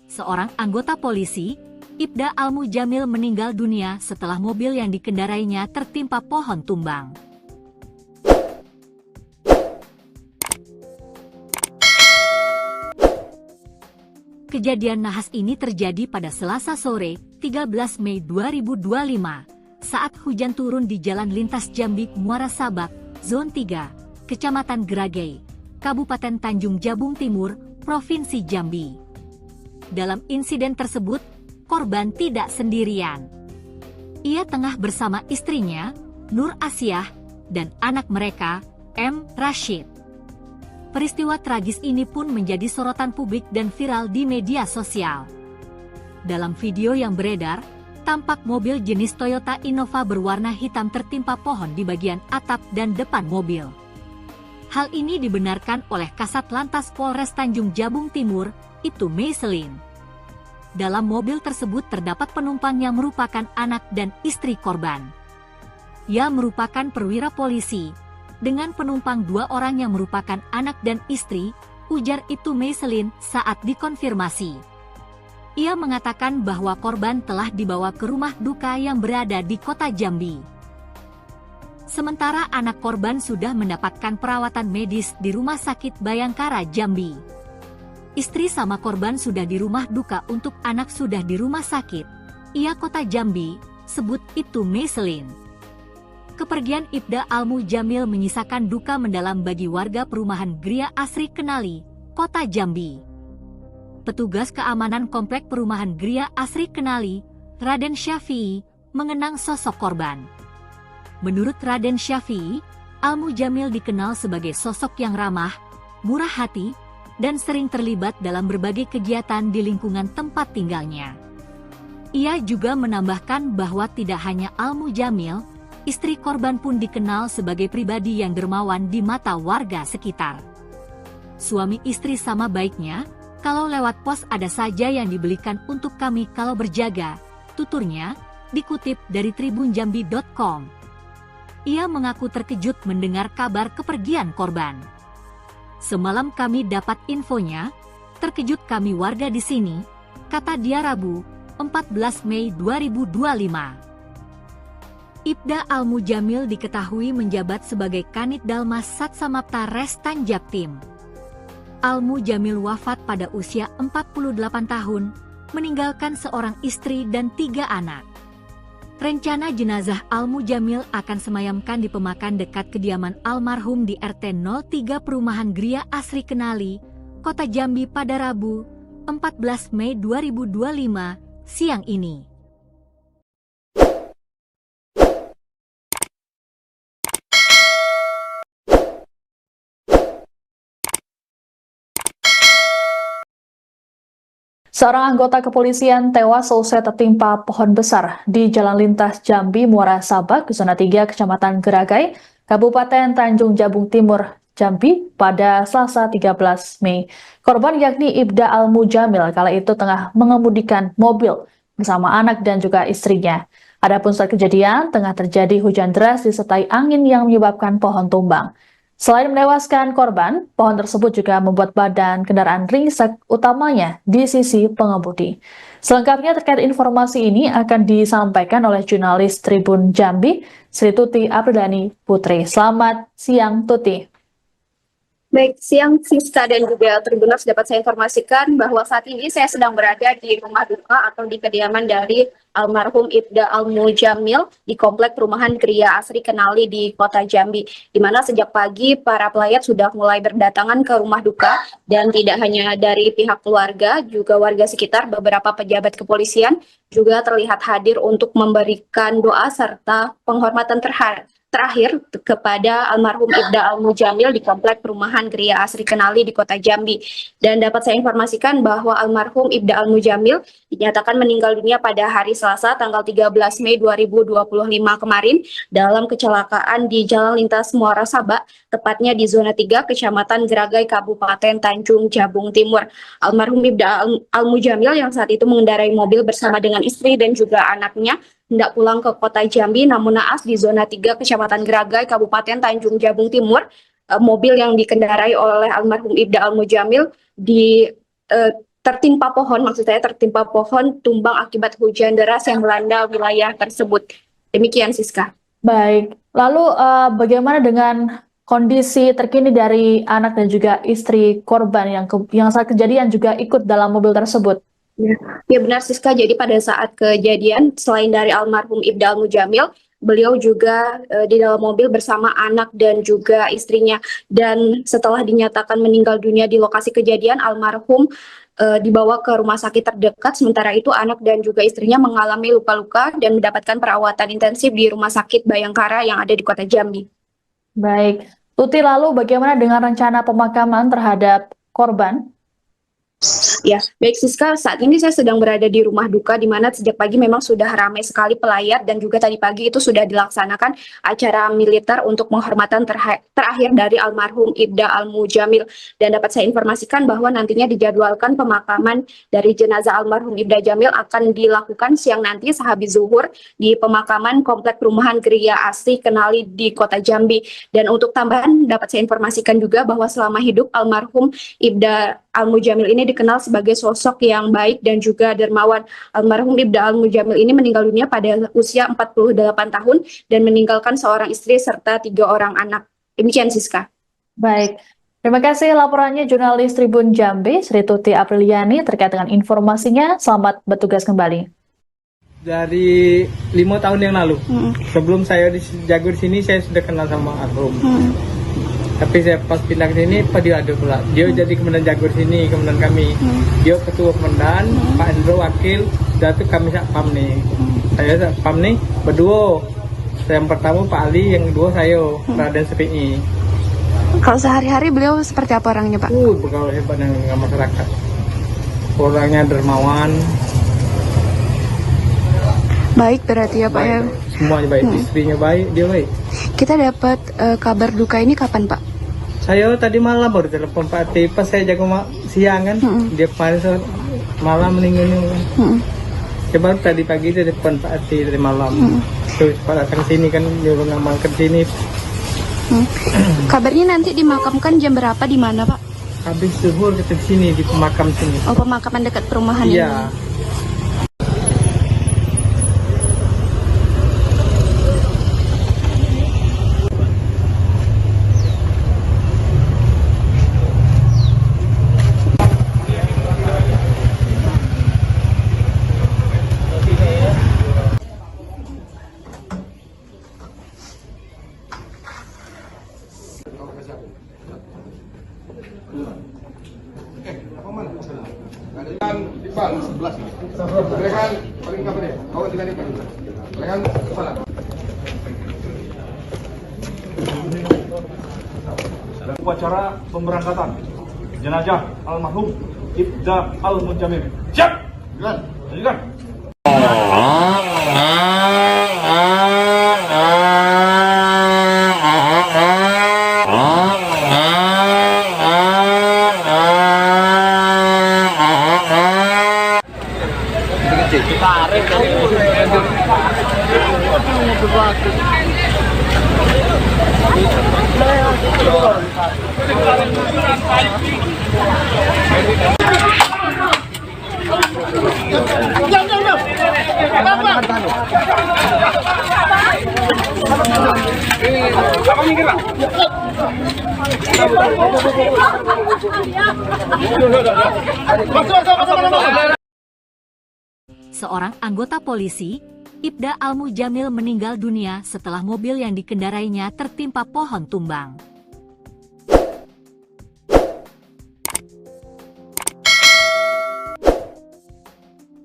Seorang anggota polisi, Ibda Al-Mujamil, meninggal dunia setelah mobil yang dikendarainya tertimpa pohon tumbang. Kejadian nahas ini terjadi pada Selasa sore, 13 Mei 2025, saat hujan turun di Jalan Lintas Jambi Muara Sabak, Zon 3, Kecamatan Geragay, Kabupaten Tanjung Jabung Timur, Provinsi Jambi. Dalam insiden tersebut, korban tidak sendirian. Ia tengah bersama istrinya, Nur Asyah, dan anak mereka, M. Rashid. Peristiwa tragis ini pun menjadi sorotan publik dan viral di media sosial. Dalam video yang beredar, tampak mobil jenis Toyota Innova berwarna hitam tertimpa pohon di bagian atap dan depan mobil. Hal ini dibenarkan oleh Kasat Lantas Polres Tanjung Jabung Timur, Ibtu Meiselin. Dalam mobil tersebut terdapat penumpang yang merupakan anak dan istri korban. Ia merupakan perwira polisi, dengan penumpang 2 orang yang merupakan anak dan istri, ujar Ibtu Meiselin saat dikonfirmasi. Ia mengatakan bahwa korban telah dibawa ke rumah duka yang berada di kota Jambi. Sementara anak korban sudah mendapatkan perawatan medis di Rumah Sakit Bayangkara Jambi. Istri sama korban sudah di rumah duka, untuk anak sudah di rumah sakit Ia Kota Jambi, sebut Ibtu Meiselin. Kepergian Ibda Al-Mujamil menyisakan duka mendalam bagi warga perumahan Gria Asri Kenali, Kota Jambi. Petugas keamanan komplek perumahan Gria Asri Kenali, Raden Syafi'i, mengenang sosok korban. Menurut Raden Syafi'i, Al-Mujamil dikenal sebagai sosok yang ramah, murah hati, dan sering terlibat dalam berbagai kegiatan di lingkungan tempat tinggalnya. Ia juga menambahkan bahwa tidak hanya Al-Mujamil, istri korban pun dikenal sebagai pribadi yang dermawan di mata warga sekitar. Suami istri sama baiknya, kalau lewat pos ada saja yang dibelikan untuk kami kalau berjaga, tuturnya, dikutip dari tribunjambi.com. Ia mengaku terkejut mendengar kabar kepergian korban. Semalam kami dapat infonya, terkejut kami warga di sini, kata dia Rabu, 14 Mei 2025. Ibda Al-Mujamil diketahui menjabat sebagai Kanit Dalmas Satsamapta Res Tanjabtim. Al-Mujamil wafat pada usia 48 tahun, meninggalkan seorang istri dan 3 anak. Rencana jenazah Al-Mujamil akan semayamkan di pemakan dekat kediaman almarhum di RT 03 Perumahan Gria Asri Kenali, Kota Jambi pada Rabu, 14 Mei 2025, siang ini. Seorang anggota kepolisian tewas selesai tertimpa pohon besar di Jalan Lintas Jambi Muara Sabak, Zona 3, Kecamatan Geragay, Kabupaten Tanjung Jabung Timur, Jambi pada Selasa 13 Mei. Korban yakni Ibda Al-Mujamil kala itu tengah mengemudikan mobil bersama anak dan juga istrinya. Adapun saat kejadian tengah terjadi hujan deras disertai angin yang menyebabkan pohon tumbang. Selain menewaskan korban, pohon tersebut juga membuat badan kendaraan ringsek, utamanya di sisi pengemudi. Selengkapnya terkait informasi ini akan disampaikan oleh jurnalis Tribun Jambi, Sri Tuti Apridani Putri. Selamat siang, Tuti. Baik, siang Siska dan juga Tribuners, dapat saya informasikan bahwa saat ini saya sedang berada di rumah duka atau di kediaman dari almarhum Ibda Al-Mujamil di komplek perumahan Gria Asri Kenali di Kota Jambi, di mana sejak pagi para pelayat sudah mulai berdatangan ke rumah duka, dan tidak hanya dari pihak keluarga, juga warga sekitar, beberapa pejabat kepolisian juga terlihat hadir untuk memberikan doa serta penghormatan terakhir kepada almarhum Ibda Al-Mujamil di komplek perumahan Gria Asri Kenali di Kota Jambi. Dan dapat saya informasikan bahwa almarhum Ibda Al-Mujamil dinyatakan meninggal dunia pada hari Selasa tanggal 13 Mei 2025 kemarin dalam kecelakaan di Jalan Lintas Muara Sabak, tepatnya di Zona 3, Kecamatan Geragay, Kabupaten Tanjung Jabung Timur. Almarhum Ibda Al-Mujamil yang saat itu mengendarai mobil bersama dengan istri dan juga anaknya hendak pulang ke Kota Jambi, namun naas di Zona 3 Kecamatan Geragay, Kabupaten Tanjung Jabung Timur, mobil yang dikendarai oleh almarhum Ibda Al-Mujamil tertimpa pohon, maksud saya tertimpa pohon tumbang akibat hujan deras yang melanda wilayah tersebut. Demikian, Siska. Baik, lalu bagaimana dengan kondisi terkini dari anak dan juga istri korban yang saat kejadian juga ikut dalam mobil tersebut? Ya benar, Siska. Jadi pada saat kejadian, selain dari almarhum Ibda Al-Mujamil, beliau juga di dalam mobil bersama anak dan juga istrinya. Dan setelah dinyatakan meninggal dunia di lokasi kejadian, almarhum dibawa ke rumah sakit terdekat. Sementara itu anak dan juga istrinya mengalami luka-luka dan mendapatkan perawatan intensif di Rumah Sakit Bayangkara yang ada di Kota Jambi. Baik, Tuti, lalu bagaimana dengan rencana pemakaman terhadap korban? Ya, baik Siska, saat ini saya sedang berada di rumah duka di mana sejak pagi memang sudah ramai sekali pelayat dan juga tadi pagi itu sudah dilaksanakan acara militer untuk penghormatan terakhir dari almarhum Ibda Al-Mujamil. Dan dapat saya informasikan bahwa nantinya dijadwalkan pemakaman dari jenazah almarhum Ibda Jamil akan dilakukan siang nanti sehabis zuhur di pemakaman Komplek Perumahan Geria Asri Kenali di Kota Jambi. Dan untuk tambahan dapat saya informasikan juga bahwa selama hidup almarhum Ibda Al-Mujamil ini dikenal sebagai sosok yang baik dan juga dermawan. Almarhum Ibda Al-Mujamil ini meninggal dunia pada usia 48 tahun dan meninggalkan seorang istri serta 3 orang anak. Demikian, Siska. Baik, terima kasih laporannya jurnalis Tribun Jambi, Sri Tuti Apriliani terkait dengan informasinya. Selamat bertugas kembali. Dari 5 tahun yang lalu, sebelum saya jago di sini, saya sudah kenal sama almarhum. Tapi saya pas pindah ke sini, dia ada pula. Dia jadi komandan jago di sini, komandan kami. Dia ketua komandan, Pak Hendro wakil, dan itu kami satpam nih. Saya satpam nih berdua. Yang pertama Pak Ali, yang kedua saya, Raden SPI. Kalau sehari-hari beliau seperti apa orangnya, Pak? Bergaul hebat dengan masyarakat. Orangnya dermawan. Baik berarti ya, Pak ya. Semuanya baik, istrinya baik, dia baik. Kita dapat kabar duka ini kapan, Pak? Saya tadi malam baru telepon Pak Ati, pas saya jaga siang kan, dia kemarin malam meninggalnya. Saya baru tadi pagi telepon Pak Ati dari malam. Terus Pak datang sini kan, dia ngamalkan sini. Kabarnya nanti dimakamkan jam berapa di mana, Pak? Habis zuhur kita di sini di pemakam sini. Oh, pemakaman dekat perumahan Iya. ini. Depan sebelah sini. Rekan paling kapan ya? Kawan dengan depan. Rekan kepala. Upacara pemberangkatan jenazah almarhum Ibda Al-Mujamil. Siap. Lanjutkan. Seorang anggota polisi, Ibda Al-Mujamil meninggal dunia setelah mobil yang dikendarainya tertimpa pohon tumbang.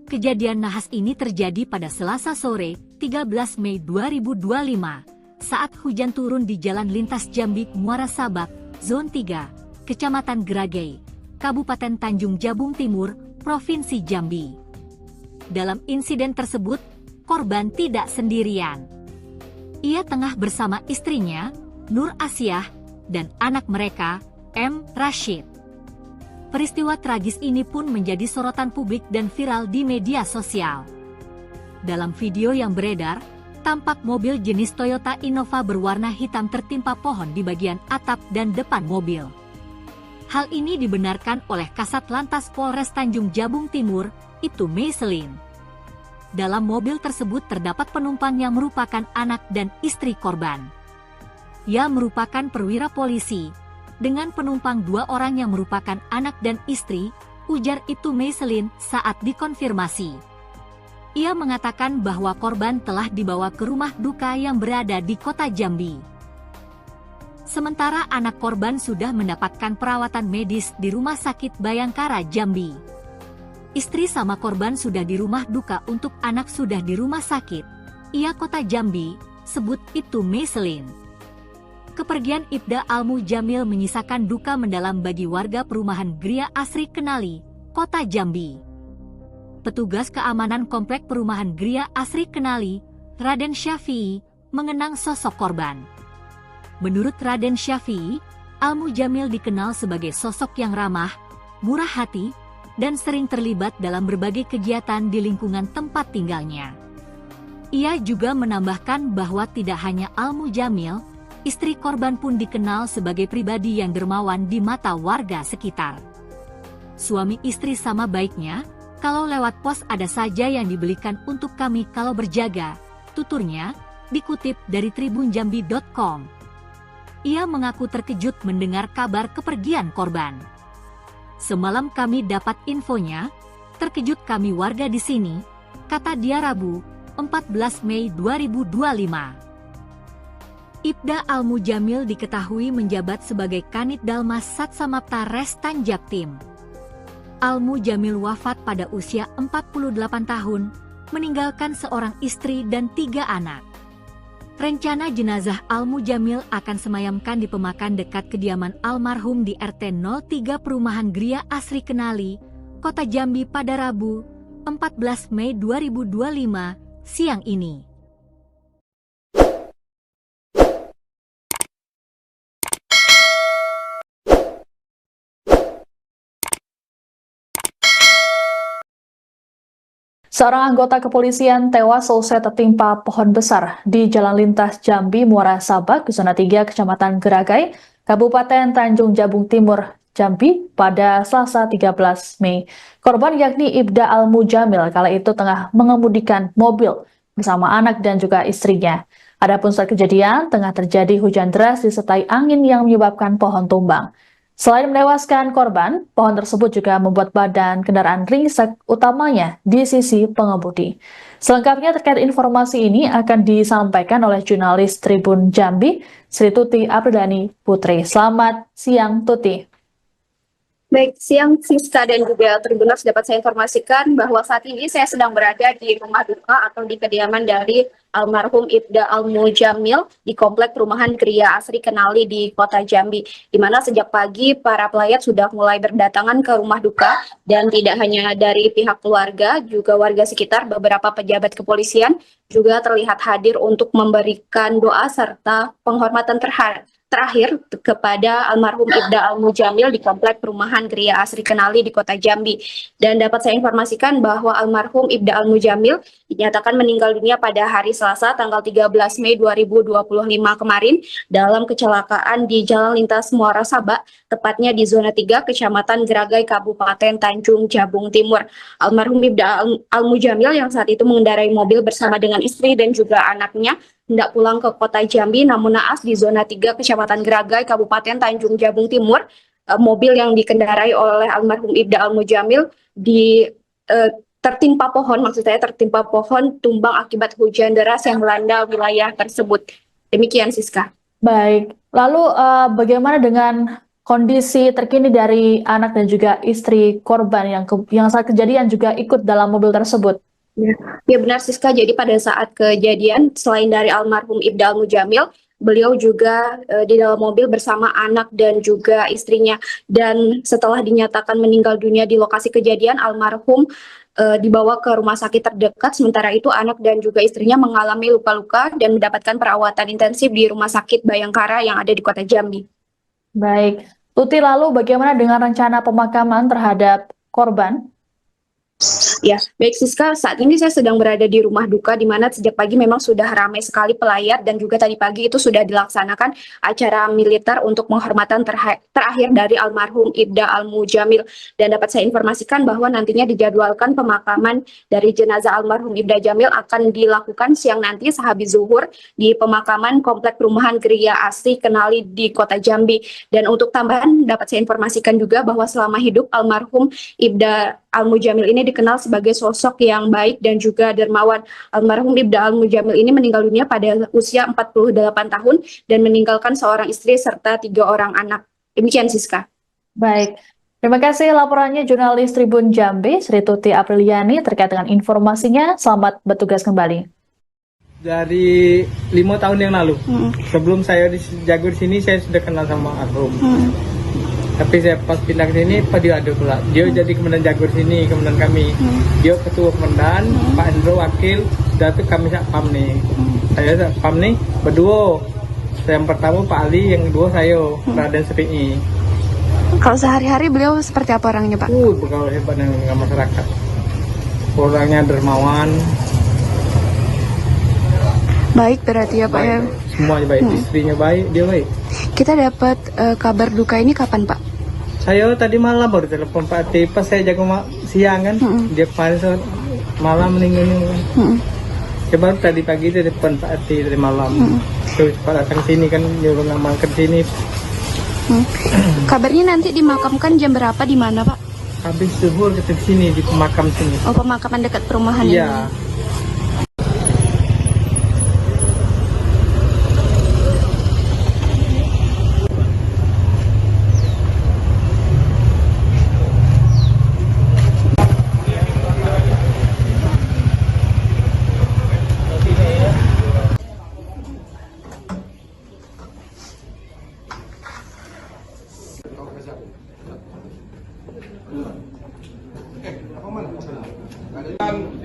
Kejadian nahas ini terjadi pada Selasa sore, 13 Mei 2025, saat hujan turun di Jalan Lintas Jambi Muara Sabak, Zon 3, Kecamatan Geragay, Kabupaten Tanjung Jabung Timur, Provinsi Jambi. Dalam insiden tersebut, korban tidak sendirian. Ia tengah bersama istrinya, Nur Asiah, dan anak mereka, M. Rashid. Peristiwa tragis ini pun menjadi sorotan publik dan viral di media sosial. Dalam video yang beredar, tampak mobil jenis Toyota Innova berwarna hitam tertimpa pohon di bagian atap dan depan mobil. Hal ini dibenarkan oleh Kasat Lantas Polres Tanjung Jabung Timur, Ibtu Meiselin. Dalam mobil tersebut terdapat penumpang yang merupakan anak dan istri korban. Ia merupakan perwira polisi, dengan penumpang 2 orang yang merupakan anak dan istri, ujar Ibtu Meiselin saat dikonfirmasi. Ia mengatakan bahwa korban telah dibawa ke rumah duka yang berada di kota Jambi. Sementara anak korban sudah mendapatkan perawatan medis di Rumah Sakit Bayangkara Jambi. Istri sama korban sudah di rumah duka, untuk anak sudah di rumah sakit. Ia kota Jambi, sebut Ibtu Meiselin. Kepergian Ibda Al-Mujamil menyisakan duka mendalam bagi warga perumahan Gria Asri Kenali, kota Jambi. Petugas keamanan komplek perumahan Gria Asri Kenali, Raden Syafi'i, mengenang sosok korban. Menurut Raden Syafi'i, Al-Mujamil dikenal sebagai sosok yang ramah, murah hati, dan sering terlibat dalam berbagai kegiatan di lingkungan tempat tinggalnya. Ia juga menambahkan bahwa tidak hanya Al-Mujamil, istri korban pun dikenal sebagai pribadi yang dermawan di mata warga sekitar. Suami istri sama baiknya, kalau lewat pos ada saja yang dibelikan untuk kami kalau berjaga, tuturnya, dikutip dari tribunjambi.com. Ia mengaku terkejut mendengar kabar kepergian korban. Semalam kami dapat infonya, terkejut kami warga di sini, kata dia Rabu, 14 Mei 2025. Ibda Al-Mujamil diketahui menjabat sebagai Kanit Dalmas Satsamapta Res Tanjaktim. Al-Mujamil wafat pada usia 48 tahun, meninggalkan seorang istri dan 3 anak. Rencana jenazah Al-Mujamil akan semayamkan di pemakan dekat kediaman almarhum di RT 03 Perumahan Gria Asri Kenali, Kota Jambi pada Rabu, 14 Mei 2025, siang ini. Seorang anggota kepolisian tewas selesai tertimpa pohon besar di Jalan Lintas Jambi Muara Sabak, Zona 3, Kecamatan Geragai, Kabupaten Tanjung Jabung Timur, Jambi pada Selasa 13 Mei. Korban yakni Ibda Al-Mujamil kala itu tengah mengemudikan mobil bersama anak dan juga istrinya. Adapun saat kejadian tengah terjadi hujan deras disertai angin yang menyebabkan pohon tumbang. Selain menewaskan korban, pohon tersebut juga membuat badan kendaraan ringsek, utamanya di sisi pengemudi. Selengkapnya terkait informasi ini akan disampaikan oleh jurnalis Tribun Jambi, Sri Tuti Apridani Putri. Selamat siang, Tuti. Baik, siang Siska dan juga Tribuners, dapat saya informasikan bahwa saat ini saya sedang berada di rumah duka atau di kediaman dari almarhum Ibda Al-Mujamil di komplek perumahan Gria Asri Kenali di kota Jambi, di mana sejak pagi para pelayat sudah mulai berdatangan ke rumah duka, dan tidak hanya dari pihak keluarga, juga warga sekitar, beberapa pejabat kepolisian juga terlihat hadir untuk memberikan doa serta penghormatan terakhir kepada almarhum Ibda Al-Mujamil di komplek perumahan Gria Asri Kenali di kota Jambi. Dan dapat saya informasikan bahwa almarhum Ibda Al-Mujamil dinyatakan meninggal dunia pada hari Selasa tanggal 13 Mei 2025 kemarin dalam kecelakaan di Jalan Lintas Muara Sabak, tepatnya di Zona 3, Kecamatan Geragai, Kabupaten Tanjung Jabung Timur. Almarhum Ibda Al-Mujamil yang saat itu mengendarai mobil bersama dengan istri dan juga anaknya hendak pulang ke kota Jambi, namun naas di Zona 3 Kecamatan Geragai, Kabupaten Tanjung Jabung Timur, mobil yang dikendarai oleh almarhum Ibda Al-Mujamil tertimpa pohon tumbang akibat hujan deras yang melanda wilayah tersebut. Demikian, Siska. Baik, lalu bagaimana dengan kondisi terkini dari anak dan juga istri korban yang saat kejadian juga ikut dalam mobil tersebut? Ya benar, Siska. Jadi pada saat kejadian, selain dari almarhum Ibda Al-Mujamil, beliau juga di dalam mobil bersama anak dan juga istrinya. Dan setelah dinyatakan meninggal dunia di lokasi kejadian, almarhum dibawa ke rumah sakit terdekat. Sementara itu anak dan juga istrinya mengalami luka-luka dan mendapatkan perawatan intensif di Rumah Sakit Bayangkara yang ada di kota Jambi. Baik, Tuti, lalu bagaimana dengan rencana pemakaman terhadap korban? Ya, baik Siska, saat ini saya sedang berada di rumah duka di mana sejak pagi memang sudah ramai sekali pelayat dan juga tadi pagi itu sudah dilaksanakan acara militer untuk penghormatan terakhir dari almarhum Ibda Al-Mujamil. Dan dapat saya informasikan bahwa nantinya dijadwalkan pemakaman dari jenazah almarhum Ibda Jamil akan dilakukan siang nanti sehabis zuhur di pemakaman Komplek Perumahan Gria Asri Kenali di Kota Jambi. Dan untuk tambahan dapat saya informasikan juga bahwa selama hidup almarhum Ibda Al-Mujamil ini dikenal sebagai sosok yang baik dan juga dermawan. Almarhum Ibda Al-Mujamil ini meninggal dunia pada usia 48 tahun dan meninggalkan seorang istri serta 3 orang anak. Demikian Siska. Baik, terima kasih laporannya jurnalis Tribun Jambi, Sri Tuti Apriliani terkait dengan informasinya. Selamat bertugas kembali. Dari 5 tahun yang lalu, sebelum saya jago di sini, saya sudah kenal sama almarhum. Tapi saya pas pindah ke sini, dia ada pula. Dia jadi komandan jago di sini, komandan kami. Dia ketua komandan, Pak Hendro wakil, dan itu kami satpam nih. Saya satpam nih berdua. Yang pertama Pak Ali, yang kedua saya, Raden Sepi. Kalau sehari-hari beliau seperti apa orangnya, Pak? Bergaul hebat dengan masyarakat. Orangnya dermawan. Baik berarti ya, Pak ya. Semuanya baik, istrinya baik, dia baik. Kita dapat kabar duka ini kapan, Pak? Saya tadi malam baru telepon Pak Ati, pas saya jaga siang kan, dia kemarin malam meninggalnya. Coba tadi pagi telepon Pak Ati dari malam. Terus Pak datang sini kan, nyuruh ngamalkan sini. Kabarnya nanti dimakamkan jam berapa di mana, Pak? Habis zuhur ke sini di pemakam sini. Oh, pemakaman dekat perumahan Iya. ini.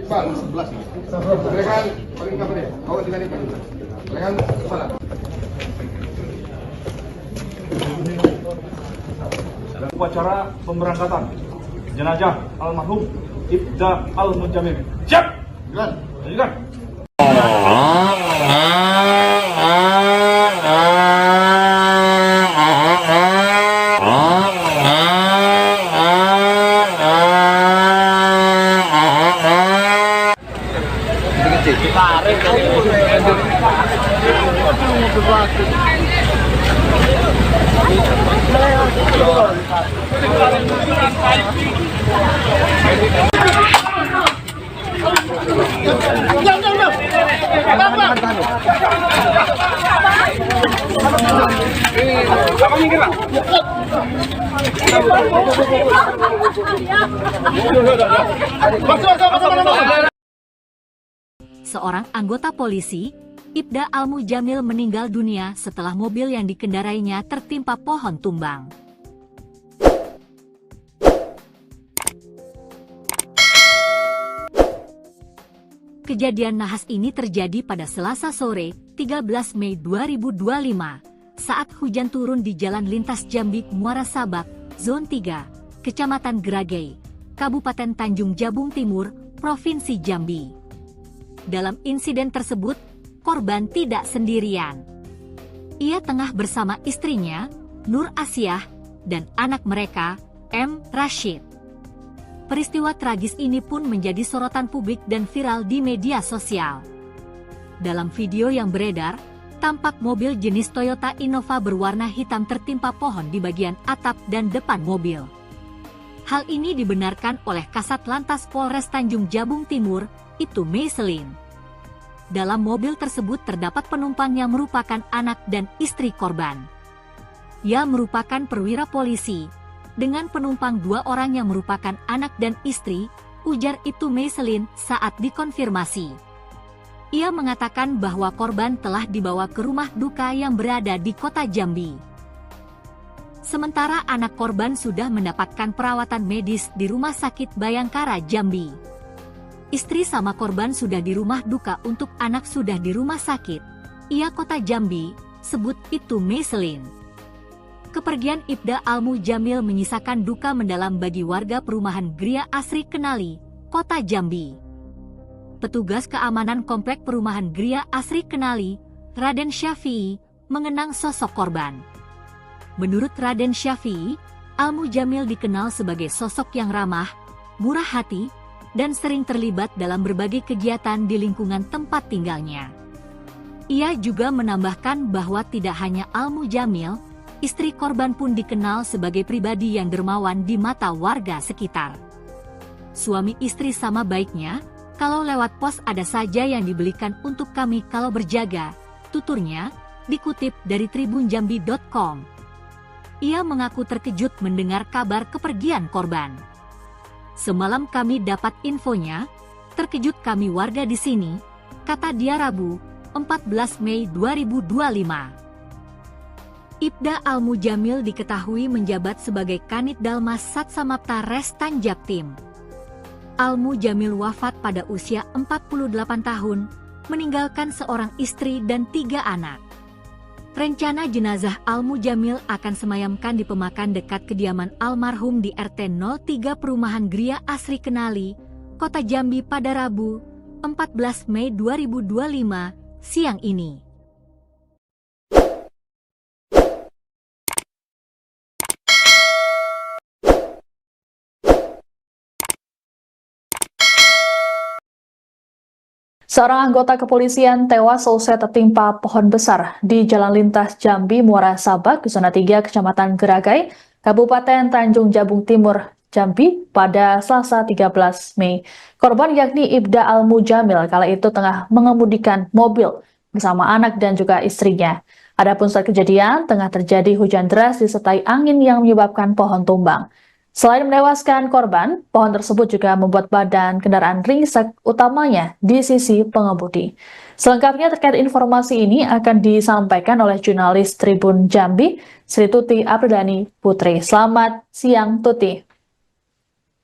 Iqbal 11 ini. Rekan paling kapan ya? Bawa dengan Iqbal. Rekan kepala. Upacara pemberangkatan jenazah almarhum Ibda Al-Mujamil. Siap. Jalan. Lanjutkan. Seorang anggota polisi, Ibda Al-Mujamil meninggal dunia setelah mobil yang dikendarainya tertimpa pohon tumbang. Kejadian nahas ini terjadi pada Selasa sore, 13 Mei 2025, saat hujan turun di Jalan Lintas Jambi Muara Sabak, Zon 3, Kecamatan Geragay, Kabupaten Tanjung Jabung Timur, Provinsi Jambi. Dalam insiden tersebut, korban tidak sendirian. Ia tengah bersama istrinya, Nur Asiah, dan anak mereka, M. Rashid. Peristiwa tragis ini pun menjadi sorotan publik dan viral di media sosial. Dalam video yang beredar, tampak mobil jenis Toyota Innova berwarna hitam tertimpa pohon di bagian atap dan depan mobil. Hal ini dibenarkan oleh Kasat Lantas Polres Tanjung Jabung Timur, Ibtu Meiselin. Dalam mobil tersebut terdapat penumpang yang merupakan anak dan istri korban. Ia merupakan perwira polisi, dengan penumpang 2 orang yang merupakan anak dan istri, ujar Ibtu Meiselin saat dikonfirmasi. Ia mengatakan bahwa korban telah dibawa ke rumah duka yang berada di Kota Jambi. Sementara anak korban sudah mendapatkan perawatan medis di Rumah Sakit Bayangkara Jambi. Istri sama korban sudah di rumah duka, untuk anak sudah di rumah sakit. Ia Kota Jambi, sebut Ibtu Meiselin. Kepergian Ibda Al-Mujamil menyisakan duka mendalam bagi warga perumahan Gria Asri Kenali, Kota Jambi. Petugas keamanan Komplek Perumahan Gria Asri Kenali, Raden Syafi'i, mengenang sosok korban. Menurut Raden Syafi'i, Al-Mujamil dikenal sebagai sosok yang ramah, murah hati, dan sering terlibat dalam berbagai kegiatan di lingkungan tempat tinggalnya. Ia juga menambahkan bahwa tidak hanya Al-Mujamil, istri korban pun dikenal sebagai pribadi yang dermawan di mata warga sekitar. Suami istri sama baiknya, kalau lewat pos ada saja yang dibelikan untuk kami kalau berjaga, tuturnya, dikutip dari tribunjambi.com. Ia mengaku terkejut mendengar kabar kepergian korban. Semalam kami dapat infonya, terkejut kami warga di sini, kata dia Rabu, 14 Mei 2025. Ibda Al-Mujamil diketahui menjabat sebagai Kanit Dalmas Satsamapta Res Tanjaktim. Al-Mujamil wafat pada usia 48 tahun, meninggalkan seorang istri dan 3 anak. Rencana jenazah Al-Mujamil akan semayamkan di pemakaman dekat kediaman almarhum di RT 03 Perumahan Gria Asri Kenali, Kota Jambi pada Rabu, 14 Mei 2025, siang ini. Seorang anggota kepolisian tewas seusai tertimpa pohon besar di Jalan Lintas Jambi Muara Sabak, Zona 3, Kecamatan Geragai, Kabupaten Tanjung Jabung Timur, Jambi pada Selasa 13 Mei. Korban yakni Ibda Al-Mujamil kala itu tengah mengemudikan mobil bersama anak dan juga istrinya. Adapun saat kejadian tengah terjadi hujan deras disertai angin yang menyebabkan pohon tumbang. Selain menewaskan korban, pohon tersebut juga membuat badan kendaraan ringsek utamanya di sisi pengemudi. Selengkapnya terkait informasi ini akan disampaikan oleh jurnalis Tribun Jambi, Sri Tuti Apriliani Putri. Selamat siang, Tuti.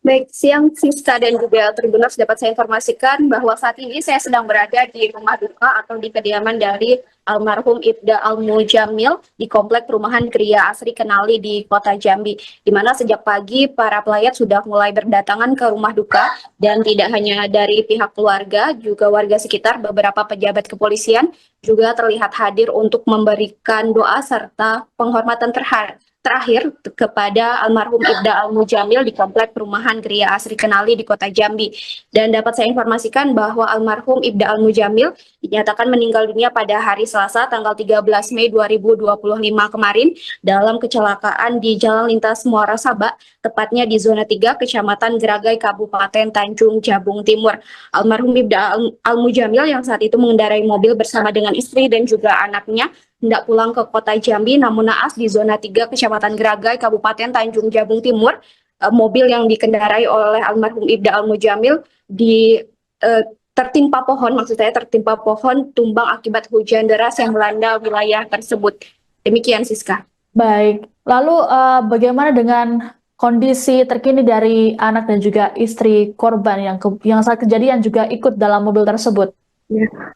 Baik, siang Siska dan juga Tribuners, dapat saya informasikan bahwa saat ini saya sedang berada di rumah duka atau di kediaman dari almarhum Ibda Al-Mujamil di Komplek Perumahan Gria Asri Kenali di Kota Jambi, di mana sejak pagi para pelayat sudah mulai berdatangan ke rumah duka, dan tidak hanya dari pihak keluarga, juga warga sekitar, beberapa pejabat kepolisian juga terlihat hadir untuk memberikan doa serta penghormatan terakhir kepada almarhum Ibda Al-Mujamil di Komplek Perumahan Gria Asri Kenali di Kota Jambi. Dan dapat saya informasikan bahwa almarhum Ibda Al-Mujamil dinyatakan meninggal dunia pada hari Selasa tanggal 13 Mei 2025 kemarin dalam kecelakaan di Jalan Lintas Muara Sabak, tepatnya di Zona 3, Kecamatan Geragai, Kabupaten Tanjung Jabung Timur. Almarhum Ibda Al-Mujamil yang saat itu mengendarai mobil bersama dengan istri dan juga anaknya hendak pulang ke Kota Jambi, namun naas di Zona 3 Kecamatan Geragai, Kabupaten Tanjung Jabung Timur, mobil yang dikendarai oleh almarhum Ibda Al-Mujamil tertimpa pohon tumbang akibat hujan deras yang melanda wilayah tersebut. Demikian, Siska. Baik, lalu bagaimana dengan kondisi terkini dari anak dan juga istri korban yang saat kejadian juga ikut dalam mobil tersebut?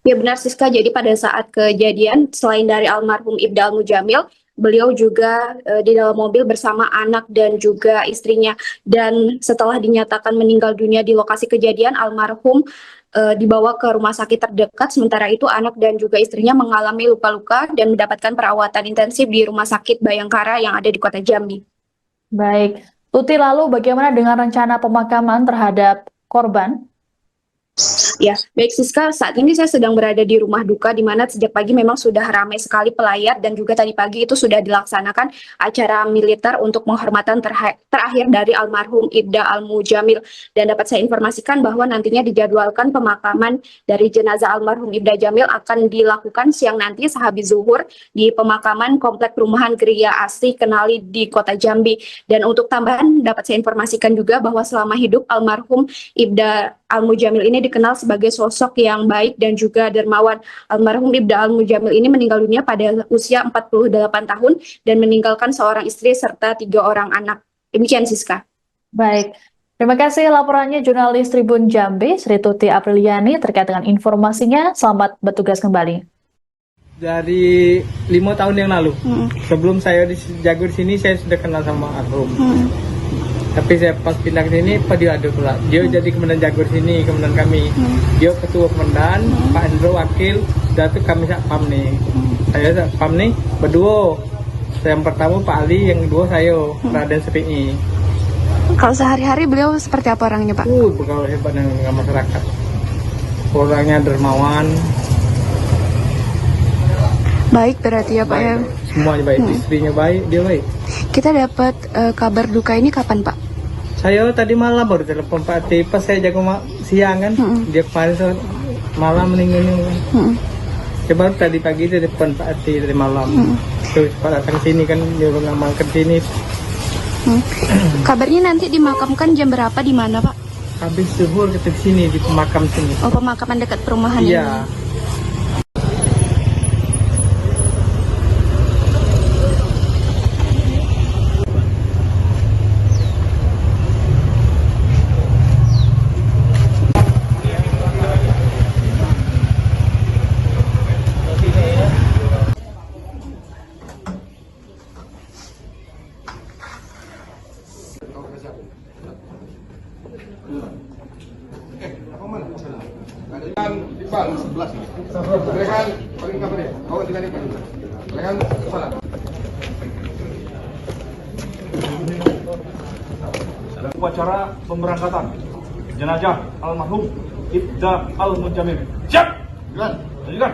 Ya benar, Siska. Jadi pada saat kejadian, selain dari almarhum Ibda Al-Mujamil, beliau juga di dalam mobil bersama anak dan juga istrinya. Dan setelah dinyatakan meninggal dunia di lokasi kejadian, almarhum dibawa ke rumah sakit terdekat. Sementara itu anak dan juga istrinya mengalami luka-luka dan mendapatkan perawatan intensif di Rumah Sakit Bayangkara yang ada di Kota Jambi. Baik, Tuti, lalu bagaimana dengan rencana pemakaman terhadap korban? Ya, baik Siska, saat ini saya sedang berada di rumah duka, di mana sejak pagi memang sudah ramai sekali pelayat, dan juga tadi pagi itu sudah dilaksanakan acara militer untuk penghormatan terakhir dari almarhum Ibda Al-Mujamil. Dan dapat saya informasikan bahwa nantinya dijadwalkan pemakaman dari jenazah almarhum Ibda Jamil akan dilakukan siang nanti sehabis zuhur di pemakaman Komplek Perumahan Gria Asri Kenali di Kota Jambi. Dan untuk tambahan dapat saya informasikan juga bahwa selama hidup almarhum Ibda Al-Mujamil ini dikenal sebagai sosok yang baik dan juga dermawan. Almarhum Ibda Al-Mujamil ini meninggal dunia pada usia 48 tahun dan meninggalkan seorang istri serta 3 orang anak. Demikian, Siska. Baik, terima kasih laporannya jurnalis Tribun Jambi, Sri Tuti Apriliani, terkait dengan informasinya. Selamat bertugas kembali. Dari 5 tahun yang lalu, sebelum saya jago di sini, saya sudah kenal sama almarhum. Tapi saya pas pindah ke sini, Pak Dio ada pula. Dia jadi komandan jagur sini, komandan kami. Dia ketua komandan, Pak Hendro wakil, dan itu kami satpam nih. Saya satpam nih berdua. Yang pertama Pak Ali, yang kedua saya, Raden SPI. Kalau sehari-hari beliau seperti apa orangnya, Pak? Bergaul hebat dengan masyarakat. Orangnya dermawan. Baik berarti ya, Pak ya. Semuanya baik, istrinya baik, dia baik. Kita dapat kabar duka ini kapan, Pak? Saya tadi malam baru telepon Pak Ati, pas saya jaga siang kan, dia kemarin malam meninggalnya. Saya baru tadi pagi telepon Pak Ati dari malam. Terus Pak datang sini kan, dia mengamalkan sini. Kabarnya nanti dimakamkan jam berapa, di mana, Pak? Habis zuhur ke sini di pemakam sini. Oh, pemakaman dekat perumahan Iya. ini. Iqbal 11 ini. Rekan paling kapan ya? Bawa dengan Iqbal. Rekan kepala. Upacara pemberangkatan jenazah almarhum Ibda Al-Mujamil. Siap. Lanjutkan.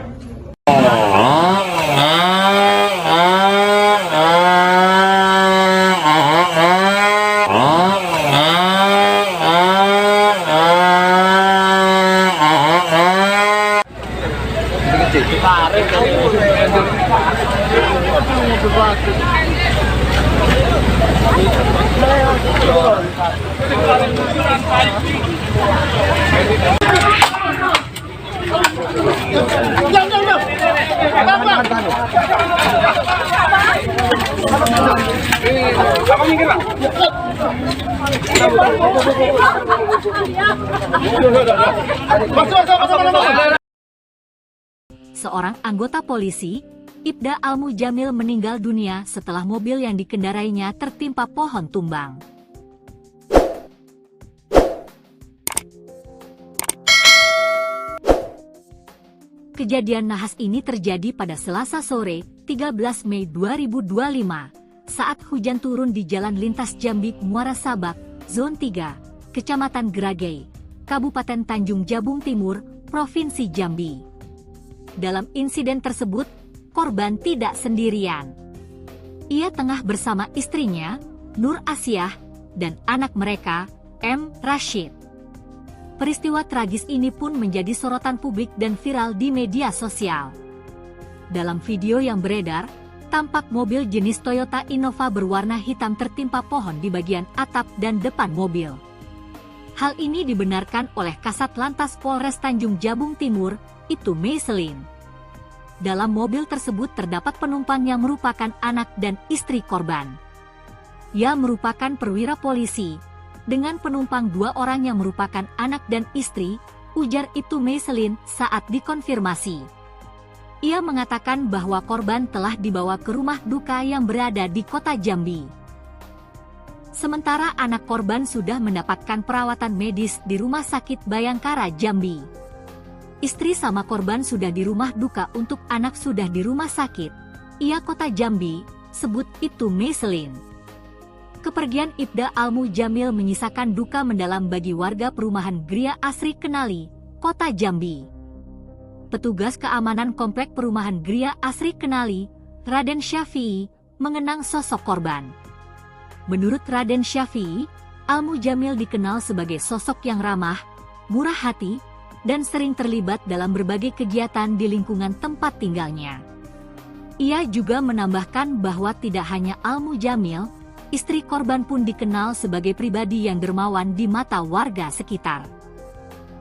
Seorang anggota polisi, Ibda Al-Mujamil, meninggal dunia setelah mobil yang dikendarainya tertimpa pohon tumbang. Kejadian nahas ini terjadi pada Selasa sore, 13 Mei 2025, saat hujan turun di Jalan Lintas Jambi Muara Sabak, Zon 3, Kecamatan Geragay, Kabupaten Tanjung Jabung Timur, Provinsi Jambi. Dalam insiden tersebut, korban tidak sendirian. Ia tengah bersama istrinya, Nur Asiah, dan anak mereka, M. Rashid. Peristiwa tragis ini pun menjadi sorotan publik dan viral di media sosial. Dalam video yang beredar, tampak mobil jenis Toyota Innova berwarna hitam tertimpa pohon di bagian atap dan depan mobil. Hal ini dibenarkan oleh Kasat Lantas Polres Tanjung Jabung Timur, Ibtu Meiselin. Dalam mobil tersebut terdapat penumpang yang merupakan anak dan istri korban. Ia merupakan perwira polisi, dengan penumpang 2 orang yang merupakan anak dan istri, ujar Ibtu Meiselin saat dikonfirmasi. Ia mengatakan bahwa korban telah dibawa ke rumah duka yang berada di kota Jambi. Sementara anak korban sudah mendapatkan perawatan medis di Rumah Sakit Bayangkara Jambi. Istri sama korban sudah di rumah duka, untuk anak sudah di rumah sakit, ia kota Jambi, sebut Ibtu Meiselin. Kepergian Ibda Al-Mujamil menyisakan duka mendalam bagi warga perumahan Gria Asri Kenali, kota Jambi. Petugas keamanan komplek perumahan Gria Asri Kenali, Raden Syafi'i, mengenang sosok korban. Menurut Raden Syafi'i, Al-Mujamil dikenal sebagai sosok yang ramah, murah hati, dan sering terlibat dalam berbagai kegiatan di lingkungan tempat tinggalnya. Ia juga menambahkan bahwa tidak hanya Al-Mujamil, istri korban pun dikenal sebagai pribadi yang dermawan di mata warga sekitar.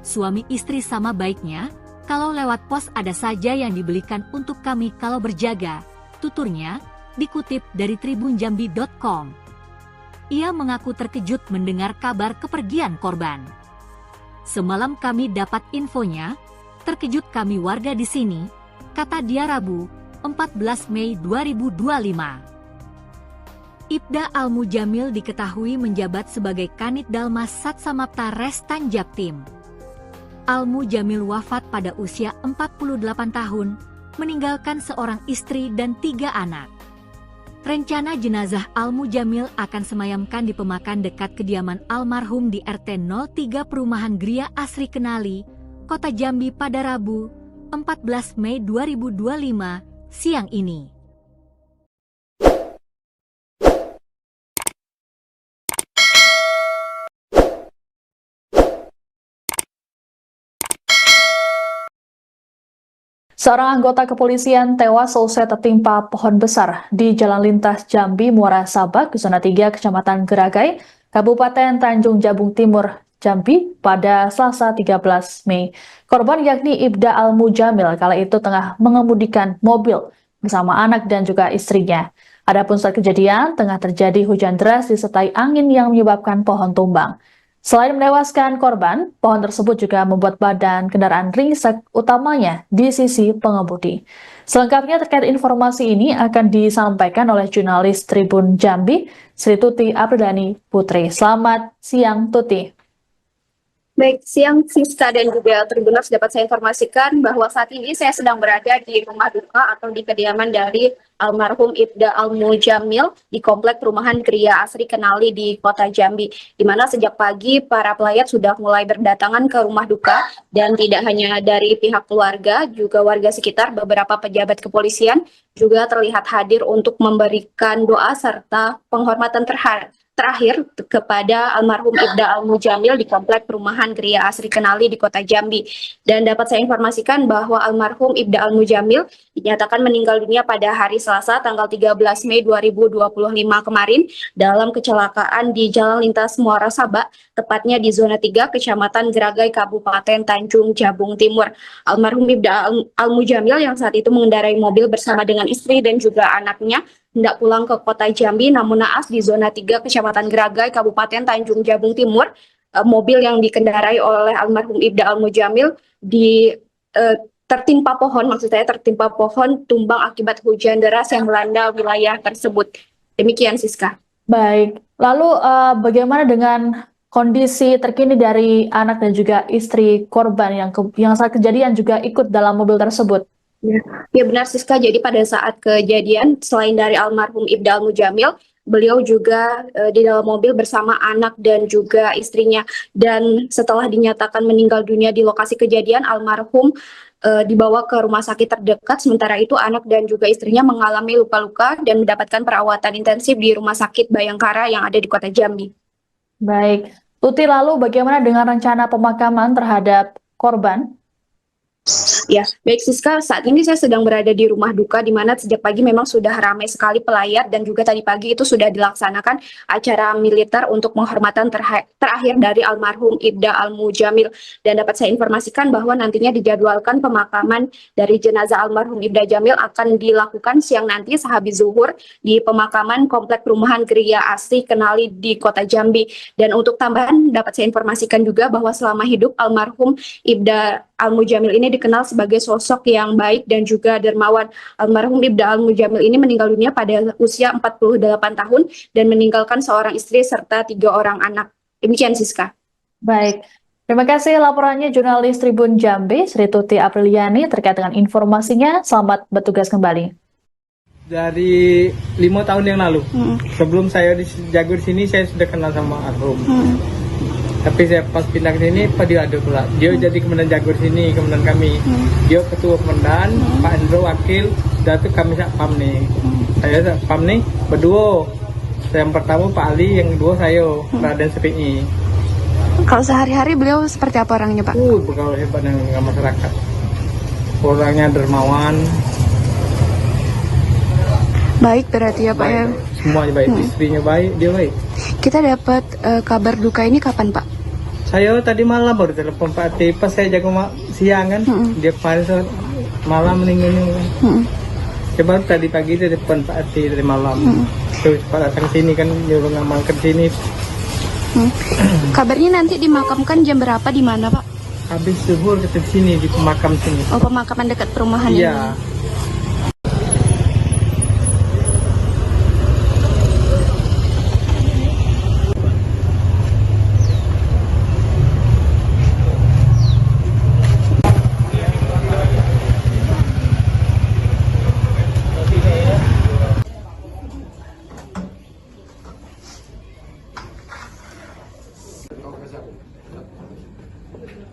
Suami istri sama baiknya, kalau lewat pos ada saja yang dibelikan untuk kami kalau berjaga, tuturnya, dikutip dari tribunjambi.com. Ia mengaku terkejut mendengar kabar kepergian korban. Semalam kami dapat infonya, terkejut kami warga di sini, kata dia Rabu, 14 Mei 2025. Ibda Al-Mujamil diketahui menjabat sebagai Kanit Dalmas Satsamapta Restan Jaktim. Al-Mujamil wafat pada usia 48 tahun, meninggalkan seorang istri dan 3 anak. Rencana jenazah Al-Mujamil akan semayamkan di pemakan dekat kediaman almarhum di RT 03 Perumahan Gria Asri Kenali, Kota Jambi pada Rabu, 14 Mei 2025, siang ini. Seorang anggota kepolisian tewas selesai tertimpa pohon besar di Jalan Lintas Jambi Muara Sabak, Zona 3, Kecamatan Geragai, Kabupaten Tanjung Jabung Timur, Jambi pada Selasa 13 Mei. Korban yakni Ibda Al-Mujamil kala itu tengah mengemudikan mobil bersama anak dan juga istrinya. Adapun saat kejadian tengah terjadi hujan deras disertai angin yang menyebabkan pohon tumbang. Selain menewaskan korban, pohon tersebut juga membuat badan kendaraan ringsek utamanya di sisi pengemudi. Selengkapnya terkait informasi ini akan disampaikan oleh jurnalis Tribun Jambi, Sri Tuti Apriliani Putri. Selamat siang, Tuti. Baik, siang Siska dan juga Tribuners, dapat saya informasikan bahwa saat ini saya sedang berada di rumah duka atau di kediaman dari almarhum Ibda Al-Mujamil di Komplek Perumahan Gria Asri Kenali di Kota Jambi, di mana sejak pagi para pelayat sudah mulai berdatangan ke rumah duka, dan tidak hanya dari pihak keluarga, juga warga sekitar, beberapa pejabat kepolisian juga terlihat hadir untuk memberikan doa serta penghormatan terakhir kepada almarhum Ibda Al-Mujamil di Komplek Perumahan Gria Asri Kenali di Kota Jambi. Dan dapat saya informasikan bahwa almarhum Ibda Al-Mujamil dinyatakan meninggal dunia pada hari Selasa tanggal 13 Mei 2025 kemarin dalam kecelakaan di Jalan Lintas Muara Sabak, tepatnya di Zona 3, Kecamatan Geragai, Kabupaten Tanjung Jabung Timur. Almarhum Ibda Al-Mujamil yang saat itu mengendarai mobil bersama dengan istri dan juga anaknya hendak pulang ke Kota Jambi, namun naas di Zona 3 Kecamatan Geragai, Kabupaten Tanjung Jabung Timur, mobil yang dikendarai oleh almarhum Ibda Al-Mujamil tertimpa pohon tumbang akibat hujan deras yang melanda wilayah tersebut. Demikian, Siska. Baik, lalu bagaimana dengan kondisi terkini dari anak dan juga istri korban yang saat kejadian juga ikut dalam mobil tersebut? Ya benar, Siska. Jadi pada saat kejadian, selain dari almarhum Ibda Al-Mujamil, beliau juga di dalam mobil bersama anak dan juga istrinya. Dan setelah dinyatakan meninggal dunia di lokasi kejadian, almarhum dibawa ke rumah sakit terdekat. Sementara itu anak dan juga istrinya mengalami luka-luka dan mendapatkan perawatan intensif di Rumah Sakit Bayangkara yang ada di Kota Jambi. Baik, Tuti, lalu bagaimana dengan rencana pemakaman terhadap korban? Ya, baik Siska, saat ini saya sedang berada di rumah duka, di mana sejak pagi memang sudah ramai sekali pelayat, dan juga tadi pagi itu sudah dilaksanakan acara militer untuk penghormatan terakhir dari almarhum Ibda Al-Mujamil. Dan dapat saya informasikan bahwa nantinya dijadwalkan pemakaman dari jenazah almarhum Ibda Jamil akan dilakukan siang nanti sehabis zuhur di pemakaman Komplek Perumahan Gria Asri Kenali di Kota Jambi. Dan untuk tambahan dapat saya informasikan juga bahwa selama hidup almarhum Ibda Al-Mujamil ini dikenal sebagai sosok yang baik dan juga dermawan. Almarhum Ibda Al-Mujamil ini meninggal dunia pada usia 48 tahun dan meninggalkan seorang istri serta 3 orang anak. Demikian, Siska. Baik, terima kasih laporannya jurnalis Tribun Jambi, Sri Tuti Apriliani, terkait dengan informasinya. Selamat bertugas kembali. Dari 5 tahun yang lalu, sebelum saya jago di sini, saya sudah kenal sama almarhum. Tapi saya pas pindah ke sini, dia ada pula. Dia jadi komandan jagur sini, komandan kami. Dia ketua komandan, Pak Endro wakil, dan itu kami satpam nih. Saya satpam nih, berdua. Yang pertama Pak Ali, yang kedua saya, Raden Sepi. Kalau sehari-hari beliau seperti apa orangnya, Pak? Bergaul hebat dengan masyarakat. Orangnya dermawan. Baik berarti ya, Pak ya? Semuanya baik, istrinya baik, dia baik. Kita dapat kabar duka ini kapan, Pak? Saya tadi malam baru telepon Pak Ati, pas saya jaga siang kan, dia kemarin malam meninggalnya. Saya baru tadi pagi telepon Pak Ati dari malam. Terus Pak datang sini kan, nyuruh ngamalkan sini. Kabarnya nanti dimakamkan jam berapa, di mana, Pak? Habis zuhur ke sini, di pemakam sini. Oh, pemakaman dekat perumahan iya. Ini.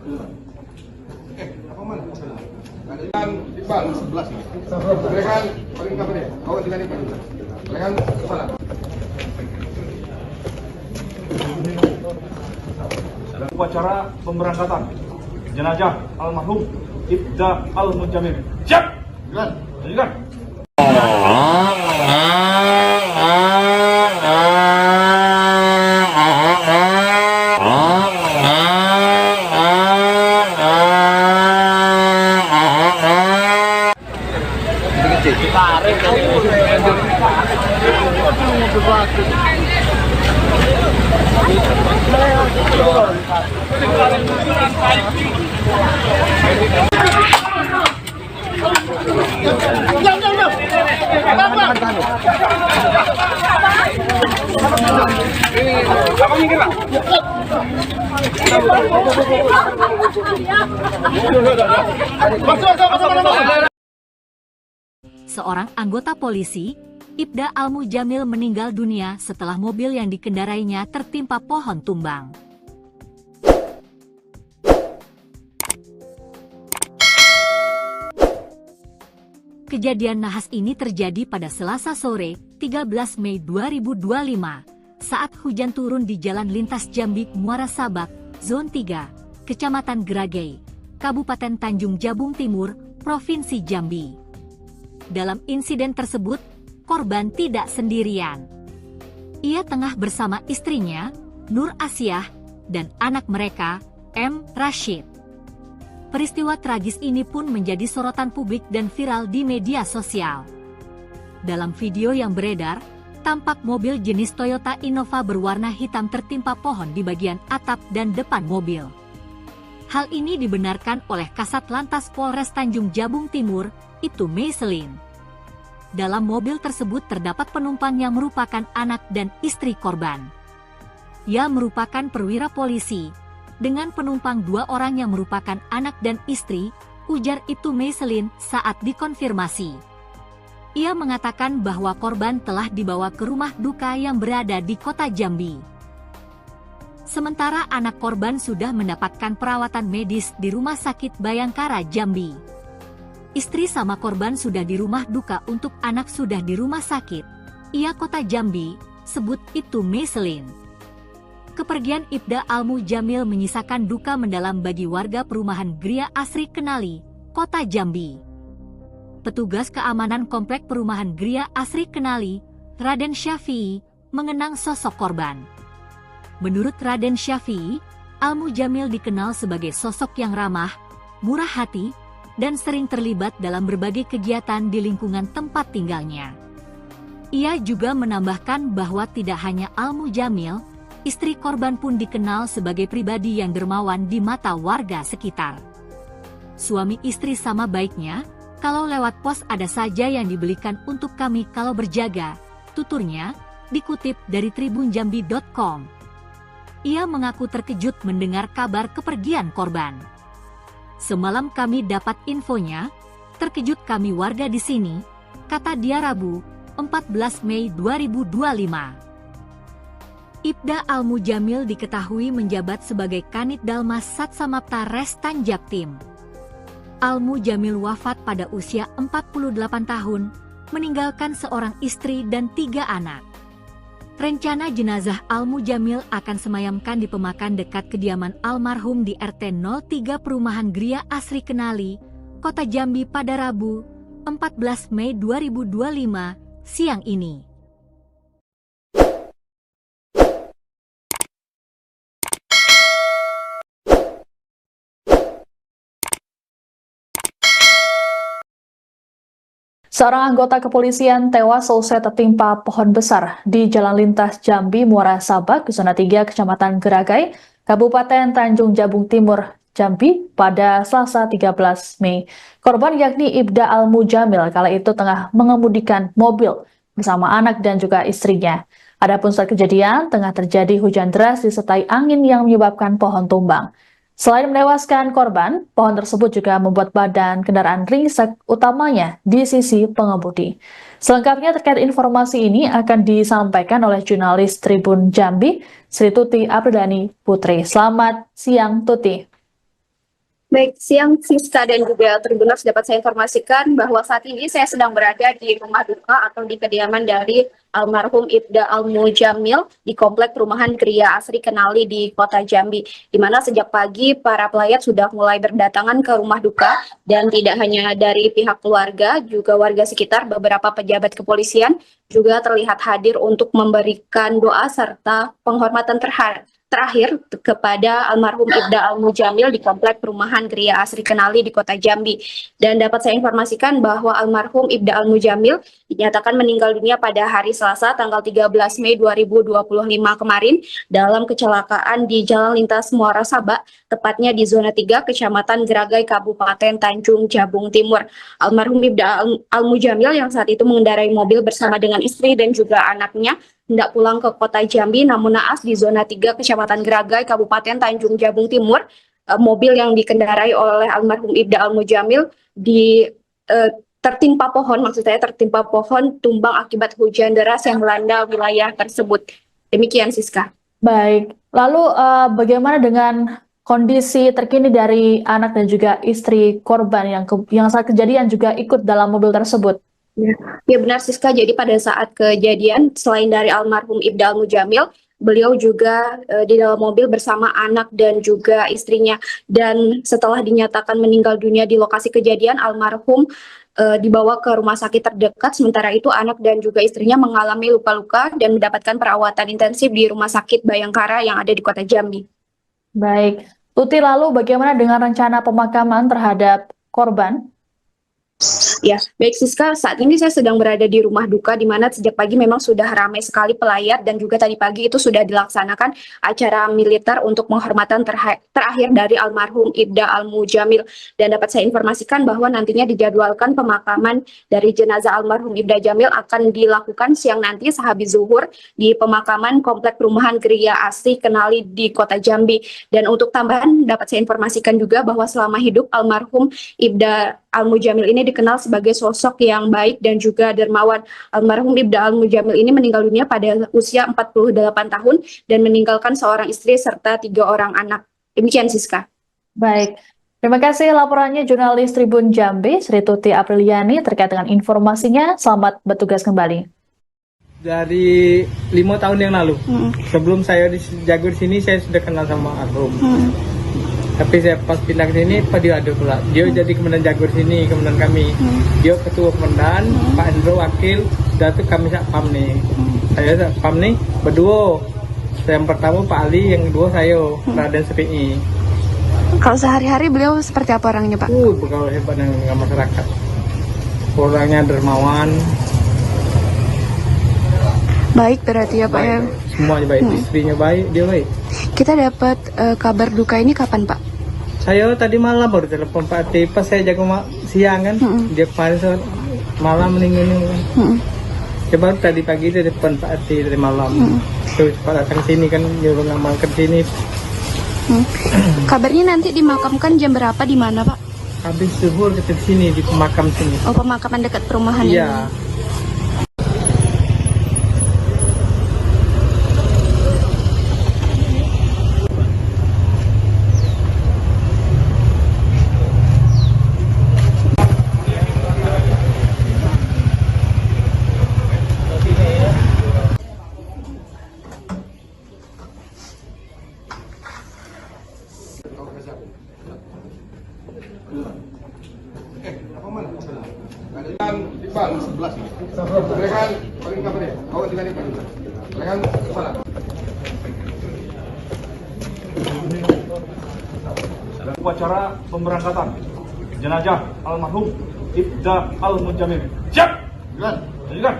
Apa mana? Ada Iqbal 11 ini. Rekan paling kapan dia? Bawa dengan Iqbal. Rekan kepala. Upacara pemberangkatan jenazah almarhum Ibda Al-Munjamil. Siap. Lanjutkan. Seorang anggota polisi, Ibda Al-Mujamil, meninggal dunia setelah mobil yang dikendarainya tertimpa pohon tumbang. Kejadian nahas ini terjadi pada Selasa sore, 13 Mei 2025, saat hujan turun di Jalan Lintas Jambi Muara Sabak, Zon 3, Kecamatan Geragay, Kabupaten Tanjung Jabung Timur, Provinsi Jambi. Dalam insiden tersebut, korban tidak sendirian. Ia tengah bersama istrinya, Nur Asiah, dan anak mereka, M. Rashid. Peristiwa tragis ini pun menjadi sorotan publik dan viral di media sosial. Dalam video yang beredar, tampak mobil jenis Toyota Innova berwarna hitam tertimpa pohon di bagian atap dan depan mobil. Hal ini dibenarkan oleh Kasat Lantas Polres Tanjung Jabung Timur, Ibtu Meiselin. Dalam mobil tersebut terdapat penumpang yang merupakan anak dan istri korban. Ia merupakan perwira polisi, dengan penumpang 2 orang yang merupakan anak dan istri, ujar Ibtu Meiselin saat dikonfirmasi. Ia mengatakan bahwa korban telah dibawa ke rumah duka yang berada di kota Jambi. Sementara anak korban sudah mendapatkan perawatan medis di Rumah Sakit Bayangkara Jambi. Istri sama korban sudah di rumah duka, untuk anak sudah di rumah sakit. Ia kota Jambi, sebut Ibtu Meiselin. Kepergian Ibda Al-Mujamil menyisakan duka mendalam bagi warga perumahan Gria Asri Kenali, kota Jambi. Petugas keamanan komplek perumahan Gria Asri Kenali, Raden Syafi'i, mengenang sosok korban. Menurut Raden Syafi'i, Al-Mujamil dikenal sebagai sosok yang ramah, murah hati, dan sering terlibat dalam berbagai kegiatan di lingkungan tempat tinggalnya. Ia juga menambahkan bahwa tidak hanya Al-Mujamil, istri korban pun dikenal sebagai pribadi yang dermawan di mata warga sekitar. Suami istri sama baiknya, kalau lewat pos ada saja yang dibelikan untuk kami kalau berjaga, tuturnya, dikutip dari tribunjambi.com. Ia mengaku terkejut mendengar kabar kepergian korban. Semalam kami dapat infonya, terkejut kami warga di sini, kata dia Rabu, 14 Mei 2025. Ibda Al-Mujamil diketahui menjabat sebagai Kanit Dalmas Satsamapta Res Tanjaktim. Al-Mujamil wafat pada usia 48 tahun, meninggalkan seorang istri dan 3 anak. Rencana jenazah Al-Mujamil akan semayamkan di pemakaman dekat kediaman almarhum di RT 03 Perumahan Gria Asri Kenali, Kota Jambi pada Rabu, 14 Mei 2025, siang ini. Seorang anggota kepolisian tewas seusai tertimpa pohon besar di Jalan Lintas Jambi Muara Sabak, Zona 3, Kecamatan Geragay, Kabupaten Tanjung Jabung Timur, Jambi pada Selasa 13 Mei. Korban yakni Ibda Al-Mujamil kala itu tengah mengemudikan mobil bersama anak dan juga istrinya. Adapun saat kejadian tengah terjadi hujan deras disertai angin yang menyebabkan pohon tumbang. Selain menewaskan korban, pohon tersebut juga membuat badan kendaraan ringsek utamanya di sisi pengemudi. Selengkapnya terkait informasi ini akan disampaikan oleh jurnalis Tribun Jambi, Sri Tuti Apridani Putri. Selamat siang, Tuti. Baik, siang Siska dan juga Tribuners, dapat saya informasikan bahwa saat ini saya sedang berada di rumah duka atau di kediaman dari almarhum Ibda Al-Mujamil di Komplek Perumahan Gria Asri Kenali di Kota Jambi, di mana sejak pagi para pelayat sudah mulai berdatangan ke rumah duka, dan tidak hanya dari pihak keluarga, juga warga sekitar, beberapa pejabat kepolisian juga terlihat hadir untuk memberikan doa serta penghormatan terakhir kepada almarhum Ibda Al-Mujamil di Komplek Perumahan Gria Asri Kenali di Kota Jambi. Dan dapat saya informasikan bahwa almarhum Ibda Al-Mujamil dinyatakan meninggal dunia pada hari Selasa tanggal 13 Mei 2025 kemarin dalam kecelakaan di Jalan Lintas Muara Sabak, tepatnya di zona 3 Kecamatan Geragai, Kabupaten Tanjung Jabung Timur. Almarhum Ibda Al-Mujamil yang saat itu mengendarai mobil bersama dengan istri dan juga anaknya hendak pulang ke Kota Jambi, namun naas di zona 3 Kecamatan Geragai, Kabupaten Tanjung Jabung Timur, mobil yang dikendarai oleh almarhum Ibda Al-Mujamil tertimpa pohon, maksud saya tertimpa pohon tumbang akibat hujan deras yang melanda wilayah tersebut. Demikian, Siska. Baik, lalu bagaimana dengan kondisi terkini dari anak dan juga istri korban yang saat kejadian juga ikut dalam mobil tersebut? Ya benar, Siska. Jadi pada saat kejadian, selain dari almarhum Ibda Al-Mujamil, beliau juga di dalam mobil bersama anak dan juga istrinya. Dan setelah dinyatakan meninggal dunia di lokasi kejadian, almarhum dibawa ke rumah sakit terdekat. Sementara itu anak dan juga istrinya mengalami luka-luka dan mendapatkan perawatan intensif di Rumah Sakit Bayangkara yang ada di Kota Jambi. Baik, Tuti, lalu bagaimana dengan rencana pemakaman terhadap korban? Ya, baik Siska, saat ini saya sedang berada di rumah duka, di mana sejak pagi memang sudah ramai sekali pelayat, dan juga tadi pagi itu sudah dilaksanakan acara militer untuk penghormatan terakhir dari almarhum Ibda Al-Mujamil. Dan dapat saya informasikan bahwa nantinya dijadwalkan pemakaman dari jenazah almarhum Ibda Jamil akan dilakukan siang nanti sehabis zuhur di pemakaman Komplek Perumahan Gria Asri Kenali di Kota Jambi. Dan untuk tambahan dapat saya informasikan juga bahwa selama hidup almarhum Ibda Al-Mujamil ini dikenal sebagai sosok yang baik dan juga dermawan. Almarhum Ibda Al-Mujamil ini meninggal dunia pada usia 48 tahun dan meninggalkan seorang istri serta 3 orang anak. Demikian, Siska. Baik, terima kasih laporannya jurnalis Tribun Jambi, Sri Tuti Apriliani, terkait dengan informasinya. Selamat bertugas kembali. Dari 5 tahun yang lalu, sebelum saya jago di sini, saya sudah kenal sama almarhum. Tapi saya pas pindah ke sini, dia ada pula. Dia jadi komandan jago di sini, komandan kami. Dia ketua komandan, Pak Hendro wakil, dan itu kami pam nih. Saya pam nih berdua. Yang pertama Pak Ali, yang kedua saya, Raden Sepi. Kalau sehari-hari beliau seperti apa orangnya, Pak? Bergaul hebat dengan masyarakat. Orangnya dermawan. Baik berarti ya, Pak ya? Semuanya baik, istrinya baik, dia baik. Kita dapat kabar duka ini kapan, Pak? Saya tadi malam baru telepon Pak Ati, pas saya jaga siang kan, dia kemarin malam meninggal. Dia baru tadi pagi dia telepon Pak Ati dari malam. Tuh cepat datang sini kan, dia ngamal ke sini. Kabarnya nanti dimakamkan jam berapa, di mana, Pak? Habis zuhur ke sini, di pemakam sini. Oh, pemakaman dekat perumahan Iya. ini. Iqbal 11. Silakan paling kapan ya? Bawa dengan Iqbal. Silakan kepala. Upacara pemberangkatan jenazah almarhum Ibda Al-Mujamil. Siap. Lanjutkan.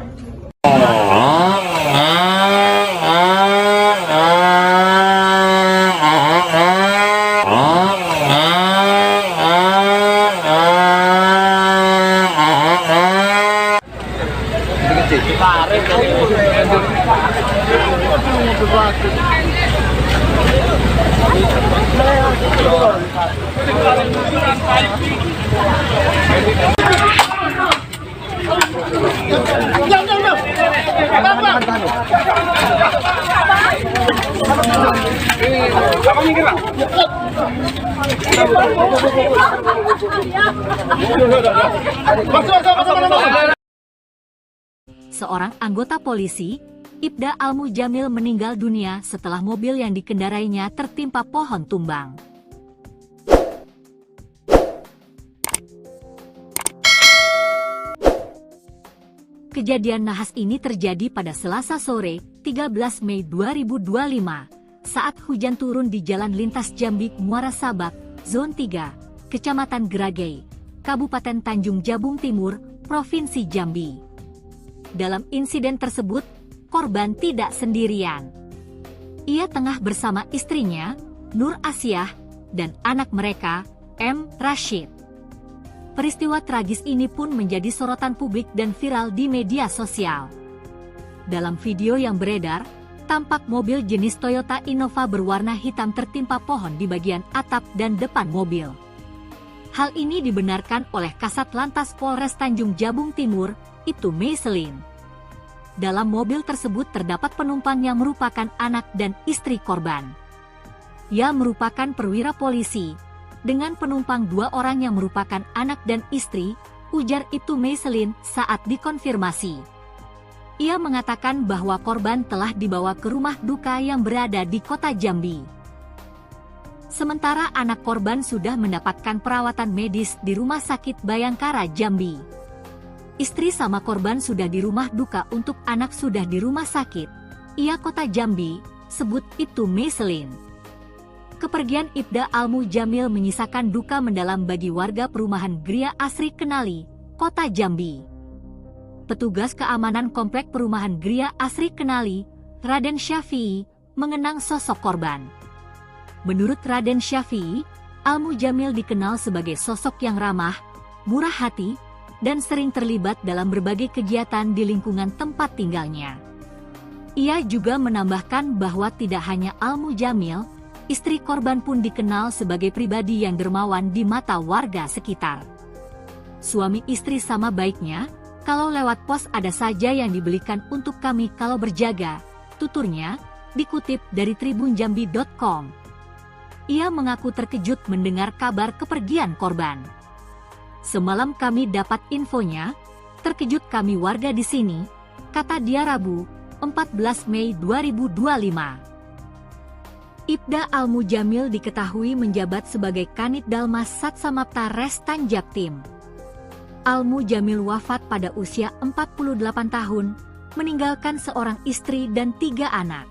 Jom. Seorang anggota polisi, Ibda Al-Mujamil, meninggal dunia setelah mobil yang dikendarainya tertimpa pohon tumbang. Kejadian nahas ini terjadi pada Selasa sore, 13 Mei 2025, saat hujan turun di Jalan Lintas Jambi Muara Sabak, Zon 3, Kecamatan Geragay, Kabupaten Tanjung Jabung Timur, Provinsi Jambi. Dalam insiden tersebut, korban tidak sendirian. Ia tengah bersama istrinya, Nur Asiah, dan anak mereka, M. Rashid. Peristiwa tragis ini pun menjadi sorotan publik dan viral di media sosial. Dalam video yang beredar, tampak mobil jenis Toyota Innova berwarna hitam tertimpa pohon di bagian atap dan depan mobil. Hal ini dibenarkan oleh Kasat Lantas Polres Tanjung Jabung Timur, Ibtu Meiselin. Dalam mobil tersebut terdapat penumpang yang merupakan anak dan istri korban. Ia merupakan perwira polisi, dengan penumpang 2 orang yang merupakan anak dan istri, ujar Ibtu Meiselin saat dikonfirmasi. Ia mengatakan bahwa korban telah dibawa ke rumah duka yang berada di kota Jambi. Sementara anak korban sudah mendapatkan perawatan medis di Rumah Sakit Bayangkara Jambi. Istri sama korban sudah di rumah duka, untuk anak sudah di rumah sakit Ia kota Jambi, sebut Ibtu Meiselin. Kepergian Ibda Al-Mujamil menyisakan duka mendalam bagi warga perumahan Gria Asri Kenali, Kota Jambi. Petugas keamanan komplek perumahan Gria Asri Kenali, Raden Syafi'i, mengenang sosok korban. Menurut Raden Syafi'i, Al-Mujamil dikenal sebagai sosok yang ramah, murah hati, dan sering terlibat dalam berbagai kegiatan di lingkungan tempat tinggalnya. Ia juga menambahkan bahwa tidak hanya Al-Mujamil, istri korban pun dikenal sebagai pribadi yang dermawan di mata warga sekitar. Suami istri sama baiknya, kalau lewat pos ada saja yang dibelikan untuk kami kalau berjaga, tuturnya, dikutip dari tribunjambi.com. Ia mengaku terkejut mendengar kabar kepergian korban. Semalam kami dapat infonya, terkejut kami warga di sini, kata dia Rabu, 14 Mei 2025. Ibda Al-Mujamil diketahui menjabat sebagai Kanit Dalmas Satsamapta Res Tanjaktim. Al-Mujamil wafat pada usia 48 tahun, meninggalkan seorang istri dan 3 anak.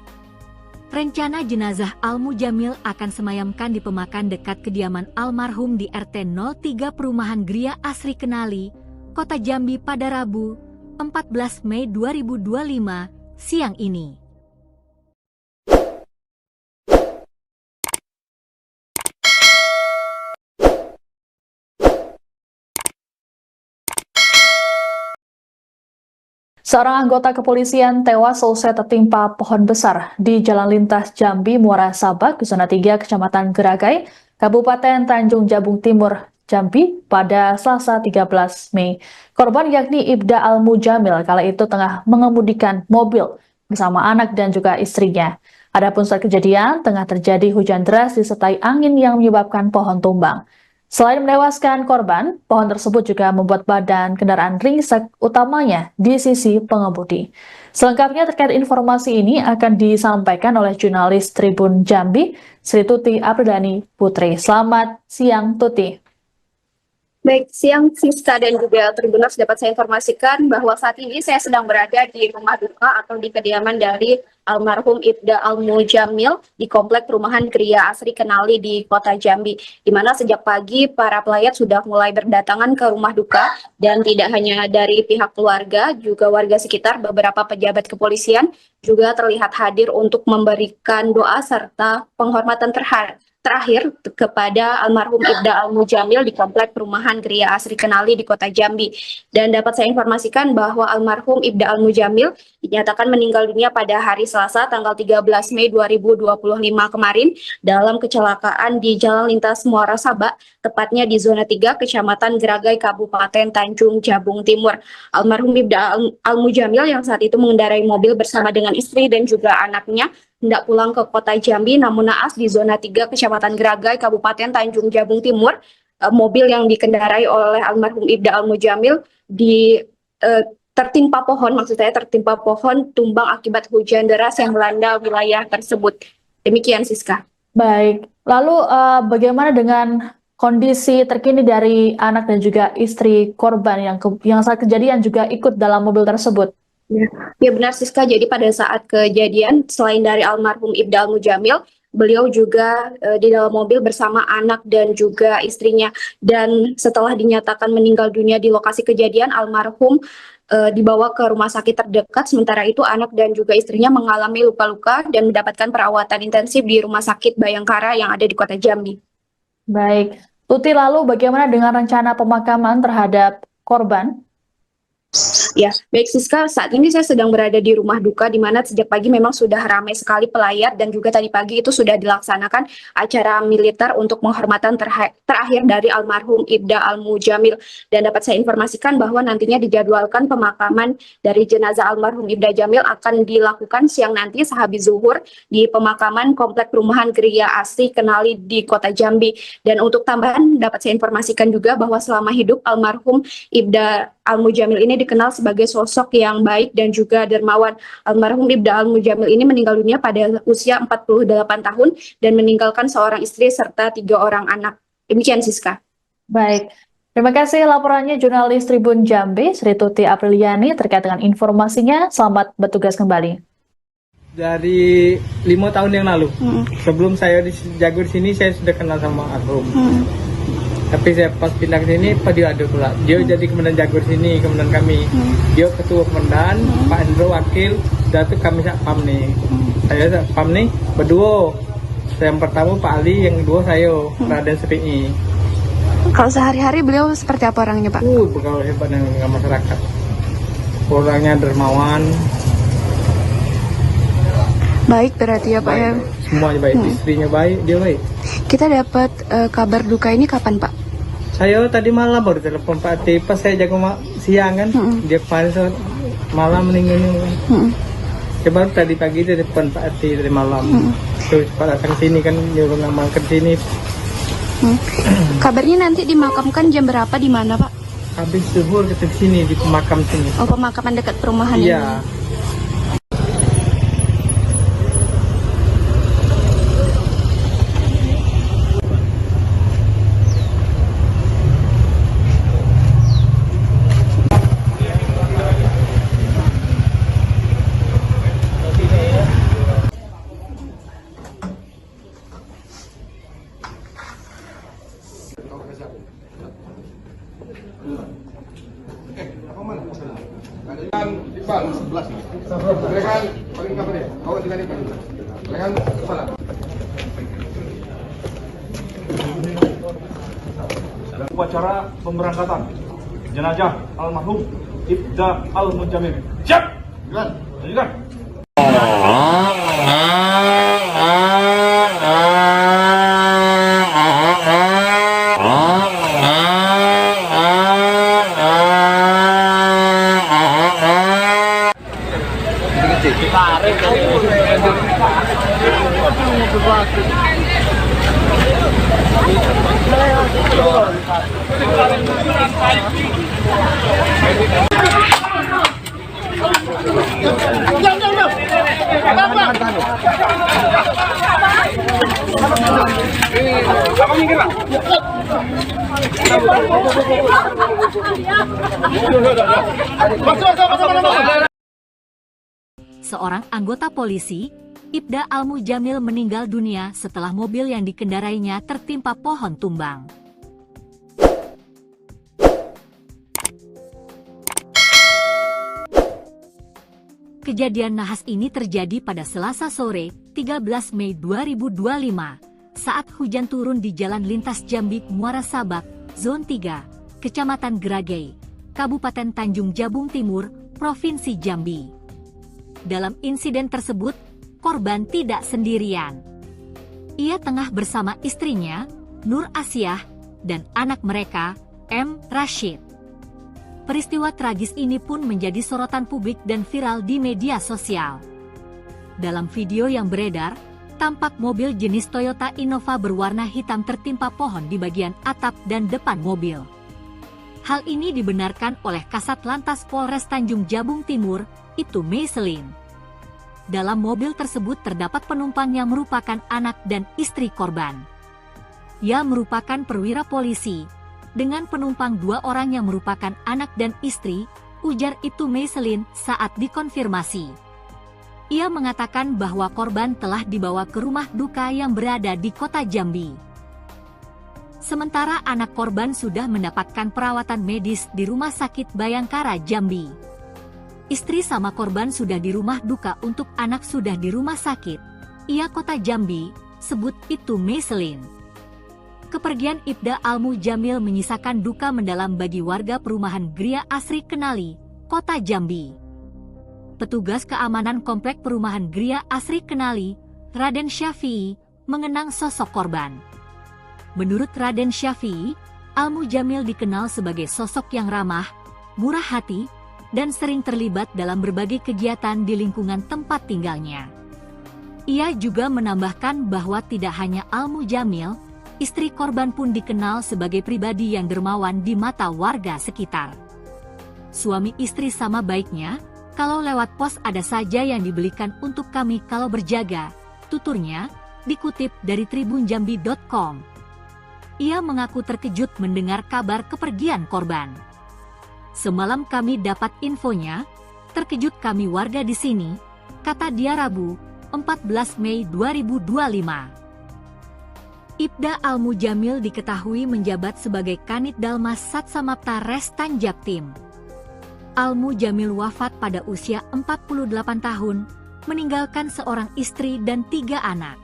Rencana jenazah Al-Mujamil akan semayamkan di pemakan dekat kediaman almarhum di RT 03 Perumahan Gria Asri Kenali, Kota Jambi pada Rabu, 14 Mei 2025, siang ini. Seorang anggota kepolisian tewas selesai tertimpa pohon besar di Jalan Lintas Jambi Muara Sabak, Zona 3, Kecamatan Geragay, Kabupaten Tanjung Jabung Timur, Jambi pada Selasa 13 Mei. Korban yakni Ibda Al-Mujamil kala itu tengah mengemudikan mobil bersama anak dan juga istrinya. Adapun saat kejadian tengah terjadi hujan deras disertai angin yang menyebabkan pohon tumbang. Selain menewaskan korban, pohon tersebut juga membuat badan kendaraan ringsek, utamanya di sisi pengemudi. Selengkapnya terkait informasi ini akan disampaikan oleh jurnalis Tribun Jambi, Sri Tuti Apridani Putri. Selamat siang, Tuti. Baik, siang Siska dan juga Tribuners, dapat saya informasikan bahwa saat ini saya sedang berada di rumah duka atau di kediaman dari almarhum Ibda Al-Mujamil di komplek perumahan Gria Asri Kenali di Kota Jambi, di mana sejak pagi para pelayat sudah mulai berdatangan ke rumah duka, dan tidak hanya dari pihak keluarga, juga warga sekitar, beberapa pejabat kepolisian juga terlihat hadir untuk memberikan doa serta penghormatan terakhir kepada almarhum Ibda Al-Mujamil di komplek perumahan Gria Asri Kenali di Kota Jambi. Dan dapat saya informasikan bahwa almarhum Ibda Al-Mujamil dinyatakan meninggal dunia pada hari Selasa tanggal 13 Mei 2025 kemarin dalam kecelakaan di Jalan Lintas Muara Sabak, tepatnya di Zona 3, Kecamatan Geragay, Kabupaten Tanjung Jabung Timur. Almarhum Ibda Al-Mujamil yang saat itu mengendarai mobil bersama dengan istri dan juga anaknya hendak pulang ke kota Jambi, namun naas di zona 3 Kecamatan Geragai, Kabupaten Tanjung Jabung Timur, mobil yang dikendarai oleh almarhum Ibda Al-Mujamil tertimpa pohon, tertimpa pohon tumbang akibat hujan deras yang melanda wilayah tersebut. Demikian, Siska. Baik, lalu bagaimana dengan kondisi terkini dari anak dan juga istri korban yang saat kejadian juga ikut dalam mobil tersebut? Ya benar, Siska. Jadi pada saat kejadian, selain dari almarhum Ibda Al-Mujamil, beliau juga di dalam mobil bersama anak dan juga istrinya. Dan setelah dinyatakan meninggal dunia di lokasi kejadian, almarhum dibawa ke rumah sakit terdekat. Sementara itu anak dan juga istrinya mengalami luka-luka dan mendapatkan perawatan intensif di Rumah Sakit Bayangkara yang ada di Kota Jambi. Baik, Tuti, lalu bagaimana dengan rencana pemakaman terhadap korban? Ya, baik Siska, saat ini saya sedang berada di rumah duka di mana sejak pagi memang sudah ramai sekali pelayat dan juga tadi pagi itu sudah dilaksanakan acara militer untuk penghormatan terakhir dari almarhum Ibda Al-Mujamil. Dan dapat saya informasikan bahwa nantinya dijadwalkan pemakaman dari jenazah almarhum Ibda Jamil akan dilakukan siang nanti sehabis zuhur di pemakaman Komplek Perumahan Geria Asri Kenali di Kota Jambi. Dan untuk tambahan dapat saya informasikan juga bahwa selama hidup almarhum Ibda Al-Mujamil ini dikenal sebagai sosok yang baik dan juga dermawan. Almarhum Ibda Al-Mujamil ini meninggal dunia pada usia 48 tahun dan meninggalkan seorang istri serta 3 orang anak. Demikian, Siska. Baik, terima kasih laporannya jurnalis Tribun Jambi, Sri Tuti Apriliani terkait dengan informasinya. Selamat bertugas kembali. Dari 5 tahun yang lalu, sebelum saya jago di sini, saya sudah kenal sama almarhum. Tapi saya pas pindah ke sini, dia ada pula. Dia jadi komandan Jagur sini, komandan kami. Dia ketua komandan, Pak Hendro wakil, dan itu kami satpam nih. Saya satpam nih, berdua. Yang pertama Pak Ali, yang kedua saya, Raden Sepi. Kalau sehari-hari beliau seperti apa orangnya, Pak? Bergaul hebat dengan masyarakat. Orangnya dermawan. Baik berarti ya, Pak ya? Semuanya baik, istrinya baik, dia baik. Kita dapat kabar duka ini kapan, Pak? Saya tadi malam baru telepon Pak Ati, pas saya jaga siang kan, dia kemarin malam meninggalnya. Saya baru tadi pagi telepon Pak Ati dari malam. Terus Pak datang sini kan, nyuruh ngamalkan sini. Kabarnya nanti dimakamkan jam berapa, di mana, Pak? Habis zuhur ke sini, di pemakam sini. Oh, pemakaman dekat perumahan Iya. ini? Iqbal, 11 ini. Silakan paling kapan ya? Bawa dengan Iqbal. Silakan ke sana. Upacara pemberangkatan jenazah almarhum Ibda Al-Mujamil. Siap. Lanjutkan. Seorang anggota polisi, Ibda Al-Mujamil meninggal dunia setelah mobil yang dikendarainya tertimpa pohon tumbang. Kejadian nahas ini terjadi pada Selasa sore, 13 Mei 2025, saat hujan turun di Jalan Lintas Jambi Muara Sabak, Zon 3, Kecamatan Geragai, Kabupaten Tanjung Jabung Timur, Provinsi Jambi. Dalam insiden tersebut, korban tidak sendirian. Ia tengah bersama istrinya, Nur Asiah, dan anak mereka, M. Rashid. Peristiwa tragis ini pun menjadi sorotan publik dan viral di media sosial. Dalam video yang beredar, tampak mobil jenis Toyota Innova berwarna hitam tertimpa pohon di bagian atap dan depan mobil. Hal ini dibenarkan oleh Kasat Lantas Polres Tanjung Jabung Timur, Ibtu Meiselin. Dalam mobil tersebut terdapat penumpang yang merupakan anak dan istri korban. Ia merupakan perwira polisi, dengan penumpang 2 orang yang merupakan anak dan istri, ujar Ibtu Meiselin saat dikonfirmasi. Ia mengatakan bahwa korban telah dibawa ke rumah duka yang berada di kota Jambi. Sementara anak korban sudah mendapatkan perawatan medis di Rumah Sakit Bayangkara Jambi. Istri sama korban sudah di rumah duka, untuk anak sudah di rumah sakit. Ia kota Jambi, sebut Ibtu Meiselin. Kepergian Ibda Al-Mujamil menyisakan duka mendalam bagi warga perumahan Gria Asri Kenali, kota Jambi. Petugas keamanan komplek perumahan Gria Asri Kenali, Raden Syafi'i, mengenang sosok korban. Menurut Raden Syafi'i, Al-Mujamil dikenal sebagai sosok yang ramah, murah hati, dan sering terlibat dalam berbagai kegiatan di lingkungan tempat tinggalnya. Ia juga menambahkan bahwa tidak hanya Al-Mujamil, istri korban pun dikenal sebagai pribadi yang dermawan di mata warga sekitar. Suami istri sama baiknya, kalau lewat pos ada saja yang dibelikan untuk kami kalau berjaga, tuturnya, dikutip dari tribunjambi.com. Ia mengaku terkejut mendengar kabar kepergian korban. Semalam kami dapat infonya, terkejut kami warga di sini, kata dia Rabu, 14 Mei 2025. Ibda Al-Mujamil diketahui menjabat sebagai Kanit Dalmas Satsamapta Res Tanjaktim. Al-Mujamil wafat pada usia 48 tahun, meninggalkan seorang istri dan 3 anak.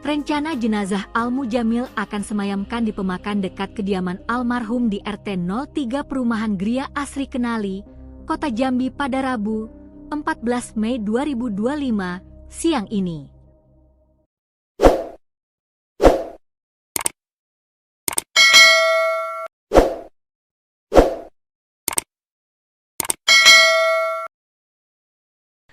Rencana jenazah Al-Mujamil akan semayamkan di pemakan dekat kediaman almarhum di RT 03 Perumahan Gria Asri Kenali, Kota Jambi pada Rabu, 14 Mei 2025, siang ini.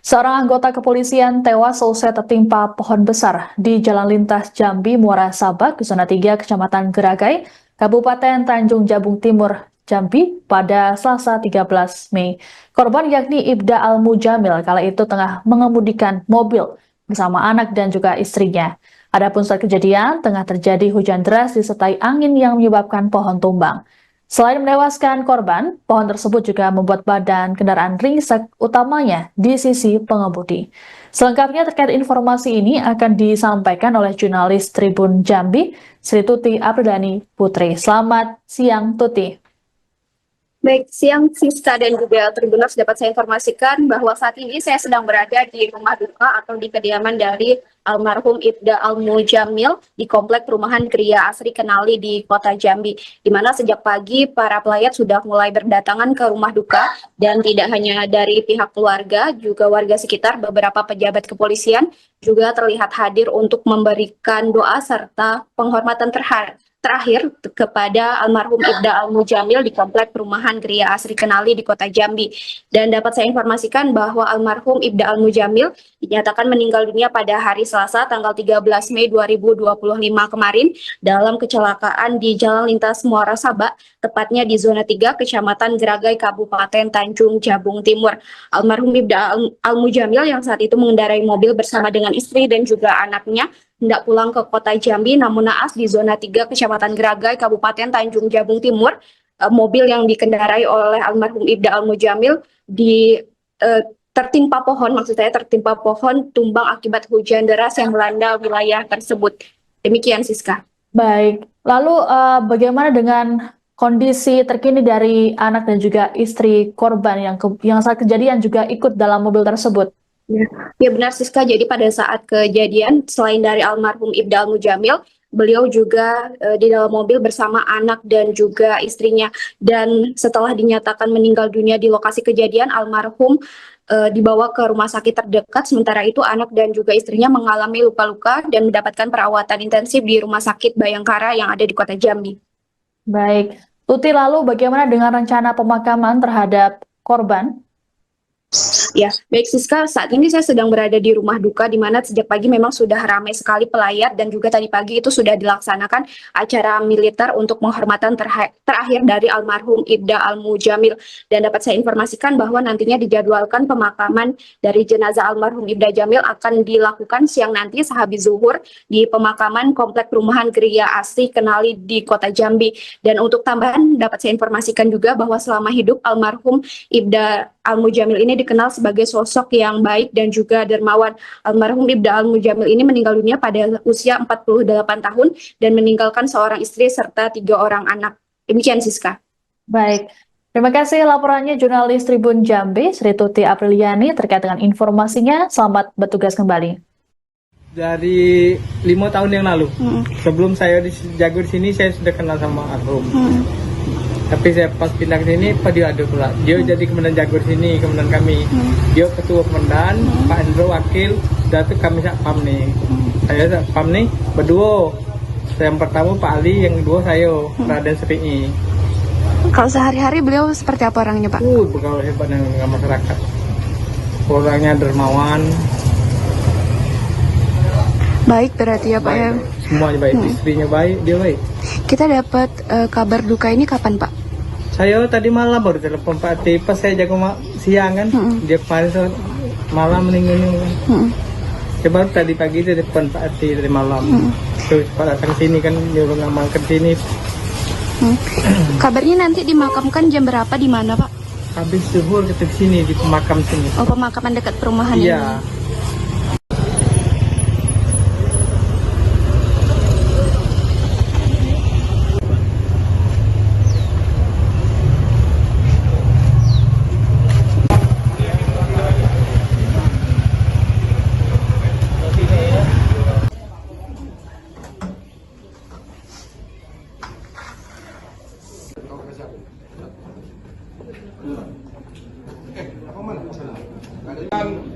Seorang anggota kepolisian tewas selesai tertimpa pohon besar di Jalan Lintas Jambi Muara Sabak, Zona 3, Kecamatan Geragai, Kabupaten Tanjung Jabung Timur, Jambi pada Selasa 13 Mei. Korban yakni Ibda Al-Mujamil kala itu tengah mengemudikan mobil bersama anak dan juga istrinya. Adapun saat kejadian tengah terjadi hujan deras disertai angin yang menyebabkan pohon tumbang. Selain menewaskan korban, pohon tersebut juga membuat badan kendaraan ringsek, utamanya di sisi pengemudi. Selengkapnya terkait informasi ini akan disampaikan oleh jurnalis Tribun Jambi, Sri Tuti Apridani Putri. Selamat siang, Tuti. Baik, siang Siska dan juga Tribuners, dapat saya informasikan bahwa saat ini saya sedang berada di rumah duka atau di kediaman dari almarhum Ibda Al-Mujamil di komplek perumahan Gria Asri Kenali di kota Jambi, di mana sejak pagi para pelayat sudah mulai berdatangan ke rumah duka, dan tidak hanya dari pihak keluarga, juga warga sekitar, beberapa pejabat kepolisian juga terlihat hadir untuk memberikan doa serta penghormatan terakhir kepada almarhum Ibda Al-Mujamil di komplek perumahan Gria Asri Kenali di kota Jambi. Dan dapat saya informasikan bahwa almarhum Ibda Al-Mujamil dinyatakan meninggal dunia pada hari Selasa tanggal 13 Mei 2025 kemarin dalam kecelakaan di Jalan Lintas Muara Sabak, tepatnya di Zona 3, Kecamatan Geragai, Kabupaten Tanjung Jabung Timur. Almarhum Ibda Al-Mujamil yang saat itu mengendarai mobil bersama dengan istri dan juga anaknya hendak pulang ke kota Jambi, namun naas di Zona 3 Kecamatan Geragai, Kabupaten Tanjung Jabung Timur, mobil yang dikendarai oleh almarhum Ibda Al-Mujamil tertimpa pohon tumbang akibat hujan deras yang melanda wilayah tersebut. Demikian, Siska. Baik, lalu bagaimana dengan kondisi terkini dari anak dan juga istri korban yang saat kejadian juga ikut dalam mobil tersebut? Ya benar, Siska. Jadi pada saat kejadian, selain dari almarhum Ibda Al-Mujamil, beliau juga di dalam mobil bersama anak dan juga istrinya. Dan setelah dinyatakan meninggal dunia di lokasi kejadian, almarhum dibawa ke rumah sakit terdekat. Sementara itu anak dan juga istrinya mengalami luka-luka dan mendapatkan perawatan intensif di Rumah Sakit Bayangkara yang ada di kota Jambi. Baik, Tuti, lalu bagaimana dengan rencana pemakaman terhadap korban? Ya, baik Siska, saat ini saya sedang berada di rumah duka di mana sejak pagi memang sudah ramai sekali pelayat dan juga tadi pagi itu sudah dilaksanakan acara militer untuk penghormatan terakhir dari almarhum Ibda Al-Mujamil. Dan dapat saya informasikan bahwa nantinya dijadwalkan pemakaman dari jenazah almarhum Ibda Jamil akan dilakukan siang nanti sehabis zuhur di pemakaman Komplek Perumahan Gria Asri Kenali di Kota Jambi. Dan untuk tambahan dapat saya informasikan juga bahwa selama hidup almarhum Ibda Al-Mujamil ini dikenal sebagai sosok yang baik dan juga dermawan. Almarhum Ibda Al-Mujamil ini meninggal dunia pada usia 48 tahun dan meninggalkan seorang istri serta 3 orang anak. Demikian Siska. Baik, terima kasih laporannya jurnalis Tribun Jambi, Sri Tuti Apriliani terkait dengan informasinya. Selamat bertugas kembali. Dari 5 tahun yang lalu, sebelum saya jago di sini, saya sudah kenal sama almarhum. Tapi saya pas pindah ke sini, dia ada pula. Dia jadi komandan jago di sini, komandan kami. Dia ketua komandan, Pak Endro wakil, dan itu kami satpam nih. Saya satpam nih berdua. Yang pertama Pak Ali, yang kedua saya, Raden Sepi'i. Kalau sehari-hari beliau seperti apa orangnya, Pak? Bergaul hebat dengan masyarakat. Orangnya dermawan. Baik berarti ya, Pak ya. Semuanya baik, istrinya baik, dia baik. Kita dapat kabar duka ini kapan, Pak? Saya tadi malam baru telepon Pak Ati, pas saya jago siang kan, dia kemarin malam meninggalnya kan. Saya baru tadi pagi telepon Pak Ati dari malam. Terus Pak datang sini kan, dia ngamalkan sini. Kabarnya nanti dimakamkan jam berapa di mana, Pak? Habis zuhur kita di sini di pemakam sini. Oh, pemakaman dekat perumahan Iya. ini.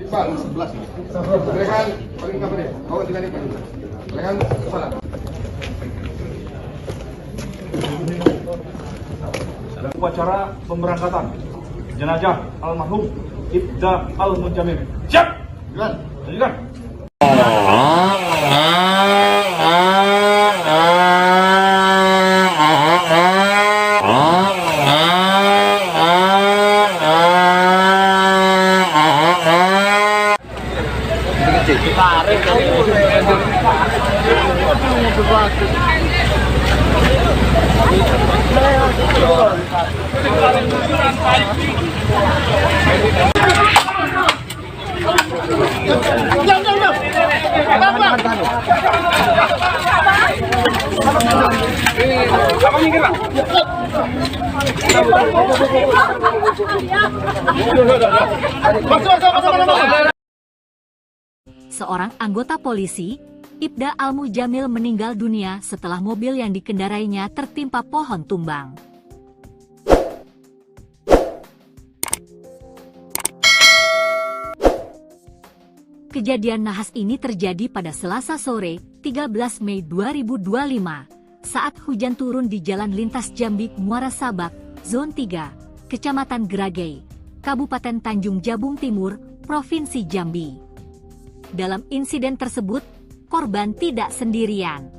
Iqbal 11 ini. Silakan paling kapan ya? Awak dengan Iqbal. Silakan sana. Upacara pemberangkatan jenazah almarhum Ibda Al-Mujamil. Siap. Lanjutkan. Seorang anggota polisi, Ibda Al-Mujamil meninggal dunia setelah mobil yang dikendarainya tertimpa pohon tumbang. Kejadian nahas ini terjadi pada Selasa sore, 13 Mei 2025, saat hujan turun di Jalan Lintas Jambi Muara Sabak, Zon 3, Kecamatan Geragay, Kabupaten Tanjung Jabung Timur, Provinsi Jambi. Dalam insiden tersebut, korban tidak sendirian.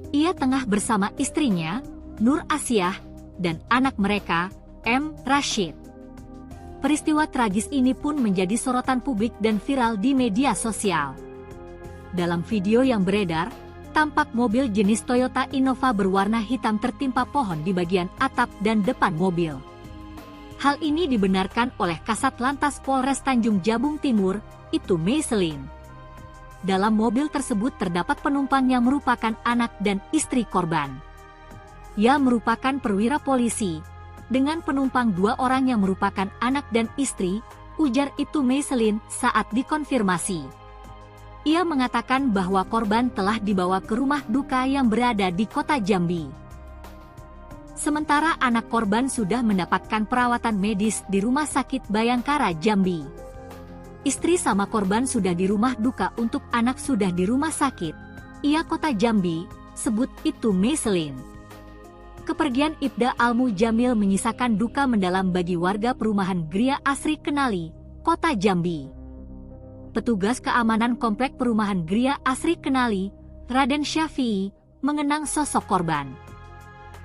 Ia tengah bersama istrinya, Nur Asiah, dan anak mereka, M. Rashid. Peristiwa tragis ini pun menjadi sorotan publik dan viral di media sosial. Dalam video yang beredar, tampak mobil jenis Toyota Innova berwarna hitam tertimpa pohon di bagian atap dan depan mobil. Hal ini dibenarkan oleh Kasat Lantas Polres Tanjung Jabung Timur, Ibtu Meiselin. Dalam mobil tersebut terdapat penumpang yang merupakan anak dan istri korban. Ia merupakan perwira polisi, dengan penumpang 2 orang yang merupakan anak dan istri, ujar Ibtu Meiselin saat dikonfirmasi. Ia mengatakan bahwa korban telah dibawa ke rumah duka yang berada di kota Jambi. Sementara anak korban sudah mendapatkan perawatan medis di Rumah Sakit Bayangkara Jambi. Istri sama korban sudah di rumah duka, untuk anak sudah di rumah sakit. Ia kota Jambi, sebut Ibtu Meiselin. Kepergian Ibda Al-Mujamil menyisakan duka mendalam bagi warga perumahan Gria Asri Kenali, Kota Jambi. Petugas keamanan Komplek Perumahan Gria Asri Kenali, Raden Syafi'i, mengenang sosok korban.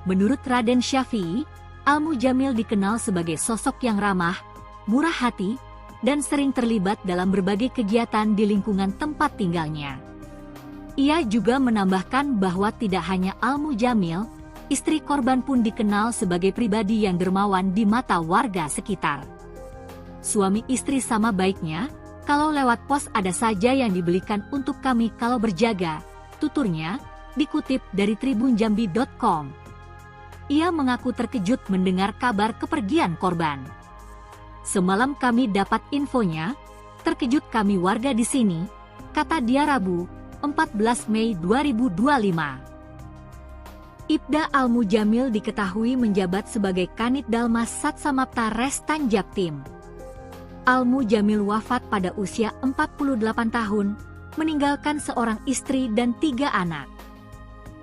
Menurut Raden Syafi'i, Al-Mujamil dikenal sebagai sosok yang ramah, murah hati, dan sering terlibat dalam berbagai kegiatan di lingkungan tempat tinggalnya. Ia juga menambahkan bahwa tidak hanya Al-Mujamil, istri korban pun dikenal sebagai pribadi yang dermawan di mata warga sekitar. Suami istri sama baiknya, kalau lewat pos ada saja yang dibelikan untuk kami kalau berjaga, tuturnya, dikutip dari tribunjambi.com. Ia mengaku terkejut mendengar kabar kepergian korban. Semalam kami dapat infonya, terkejut kami warga di sini, kata dia Rabu, 14 Mei 2025. Ibda Al-Mujamil diketahui menjabat sebagai Kanit Dalmas Satsamapta Res Tanjaktim. Al-Mujamil wafat pada usia 48 tahun, meninggalkan seorang istri dan 3 anak.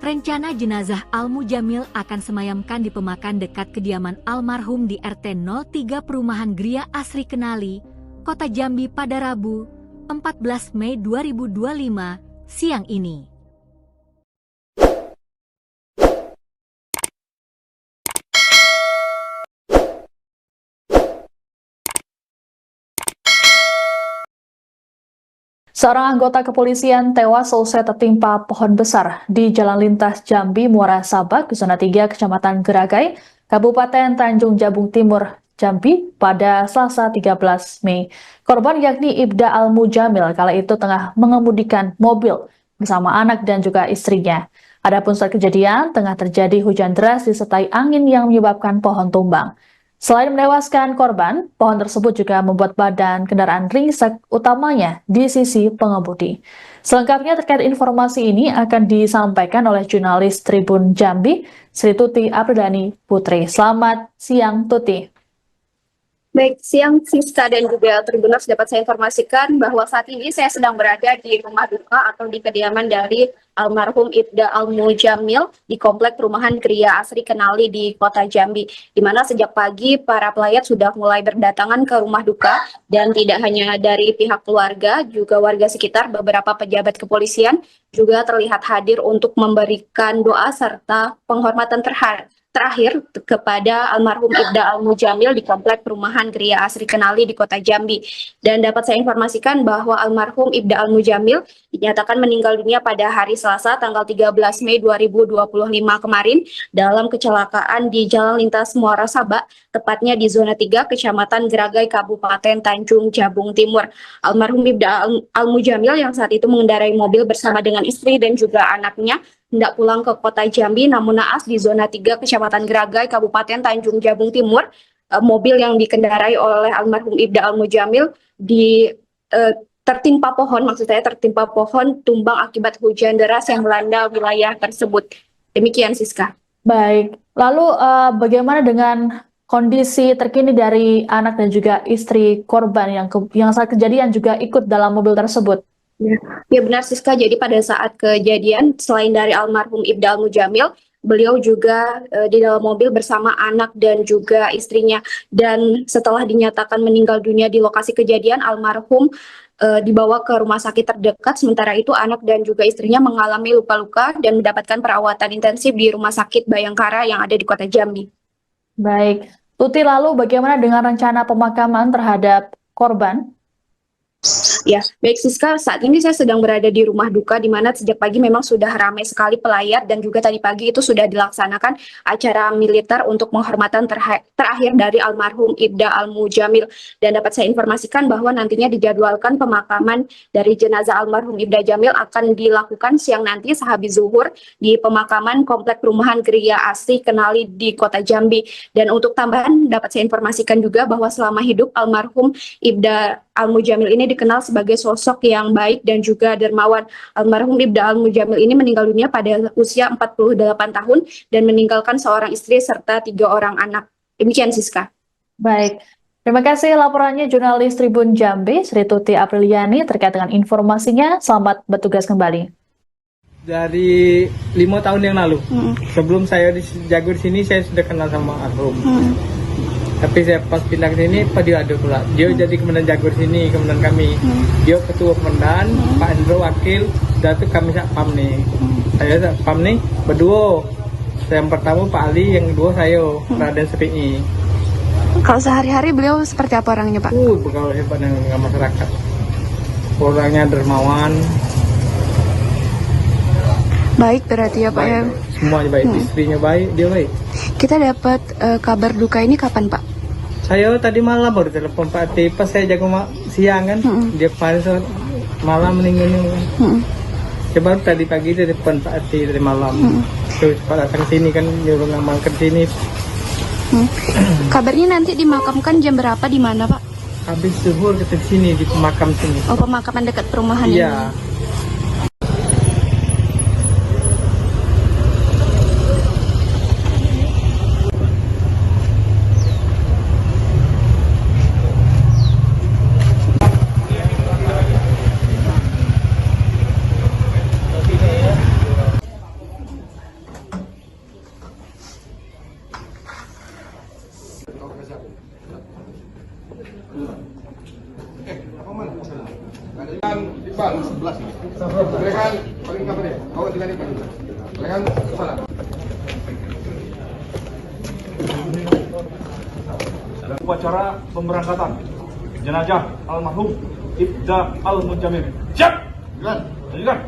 Rencana jenazah Al-Mujamil akan semayamkan di pemakaman dekat kediaman almarhum di RT 03 Perumahan Gria Asri Kenali, Kota Jambi pada Rabu, 14 Mei 2025, siang ini. Seorang anggota kepolisian tewas seusai tertimpa pohon besar di Jalan Lintas Jambi Muara Sabak, Zona 3, Kecamatan Geragai, Kabupaten Tanjung Jabung Timur, Jambi pada Selasa 13 Mei. Korban yakni Ibda Al-Mujamil kala itu tengah mengemudikan mobil bersama anak dan juga istrinya. Adapun saat kejadian tengah terjadi hujan deras disertai angin yang menyebabkan pohon tumbang. Selain menewaskan korban, pohon tersebut juga membuat badan kendaraan ringsek utamanya di sisi pengemudi. Selengkapnya terkait informasi ini akan disampaikan oleh jurnalis Tribun Jambi, Sri Tuti Apriliani Putri. Selamat siang, Tuti. Baik, siang Siska dan juga Tribuners, dapat saya informasikan bahwa saat ini saya sedang berada di rumah duka atau di kediaman dari almarhum Ibda Al-Mujamil di Komplek Perumahan Gria Asri Kenali di Kota Jambi, di mana sejak pagi para pelayat sudah mulai berdatangan ke rumah duka, dan tidak hanya dari pihak keluarga, juga warga sekitar, beberapa pejabat kepolisian juga terlihat hadir untuk memberikan doa serta penghormatan terakhir kepada almarhum Ibda Al-Mujamil di Komplek Perumahan Gria Asri Kenali di Kota Jambi. Dan dapat saya informasikan bahwa almarhum Ibda Al-Mujamil dinyatakan meninggal dunia pada hari Selasa tanggal 13 Mei 2025 kemarin dalam kecelakaan di Jalan Lintas Muara Sabak, tepatnya di Zona 3, Kecamatan Geragai, Kabupaten Tanjung Jabung Timur. Almarhum Ibda Al-Mujamil yang saat itu mengendarai mobil bersama dengan istri dan juga anaknya hendak pulang ke Kota Jambi, namun naas di Zona 3 Kecamatan Geragai, Kabupaten Tanjung Jabung Timur, mobil yang dikendarai oleh almarhum Ibda Al-Mujamil tertimpa pohon tumbang akibat hujan deras yang melanda wilayah tersebut. Demikian, Siska. Baik, lalu bagaimana dengan kondisi terkini dari anak dan juga istri korban yang saat kejadian juga ikut dalam mobil tersebut? Ya benar, Siska. Jadi pada saat kejadian, selain dari almarhum Ibda Al-Mujamil, beliau juga di dalam mobil bersama anak dan juga istrinya. Dan setelah dinyatakan meninggal dunia di lokasi kejadian, almarhum dibawa ke rumah sakit terdekat. Sementara itu anak dan juga istrinya mengalami luka-luka dan mendapatkan perawatan intensif di Rumah Sakit Bayangkara yang ada di Kota Jambi. Baik, Tuti, lalu bagaimana dengan rencana pemakaman terhadap korban? Ya, baik Siska, saat ini saya sedang berada di rumah duka, di mana sejak pagi memang sudah ramai sekali pelayat, dan juga tadi pagi itu sudah dilaksanakan acara militer untuk penghormatan terakhir dari almarhum Ibda Al-Mujamil. Dan dapat saya informasikan bahwa nantinya dijadwalkan pemakaman dari jenazah almarhum Ibda Jamil akan dilakukan siang nanti sehabis zuhur di pemakaman Komplek Perumahan Gria Asri Kenali di Kota Jambi. Dan untuk tambahan dapat saya informasikan juga bahwa selama hidup almarhum Ibda Al-Mujamil ini dikenal sebagai sosok yang baik dan juga dermawan. Almarhum Ibda Al-Mujamil ini meninggal dunia pada usia 48 tahun dan meninggalkan seorang istri serta 3 orang anak. Demikian, Siska. Baik, terima kasih laporannya jurnalis Tribun Jambi, Sri Tuti Apriliani, terkait dengan informasinya. Selamat bertugas kembali. Dari 5 tahun yang lalu, sebelum saya jago di sini, saya sudah kenal sama almarhum. Tapi saya pas pindah ke sini, Pak Dio ada pula. Dia jadi komandan jagur sini, komandan kami. Dia ketua komandan, Pak Hendro wakil, dan itu kami satpam nih. Saya satpam nih berdua. Yang pertama Pak Ali, yang kedua saya, Raden Sepi. Kalau sehari-hari beliau seperti apa orangnya Pak? Bergaul hebat dengan masyarakat. Orangnya dermawan. Baik berarti ya Pak ya. Semuanya baik, istrinya baik, dia baik. Kita dapat kabar duka ini kapan Pak? Saya tadi malam baru telepon Pak Ati, pas saya jago siang kan, dia kemarin malam meninggalnya. Saya baru tadi pagi dia telepon Pak Ati dari malam. Terus Pak datang sini kan, nyuruh ngamalkan sini. Kabarnya nanti dimakamkan jam berapa di mana Pak? Habis zuhur ke sini di pemakam sini. Oh, pemakaman dekat perumahan Iya. ini. Iqbal 11 ini. Silakan paling kapan ya? Bawa dengan Iqbal. Silakan ke sana. Upacara pemberangkatan jenazah almarhum Ibda Al-Mujamim. Siap. Lanjutkan.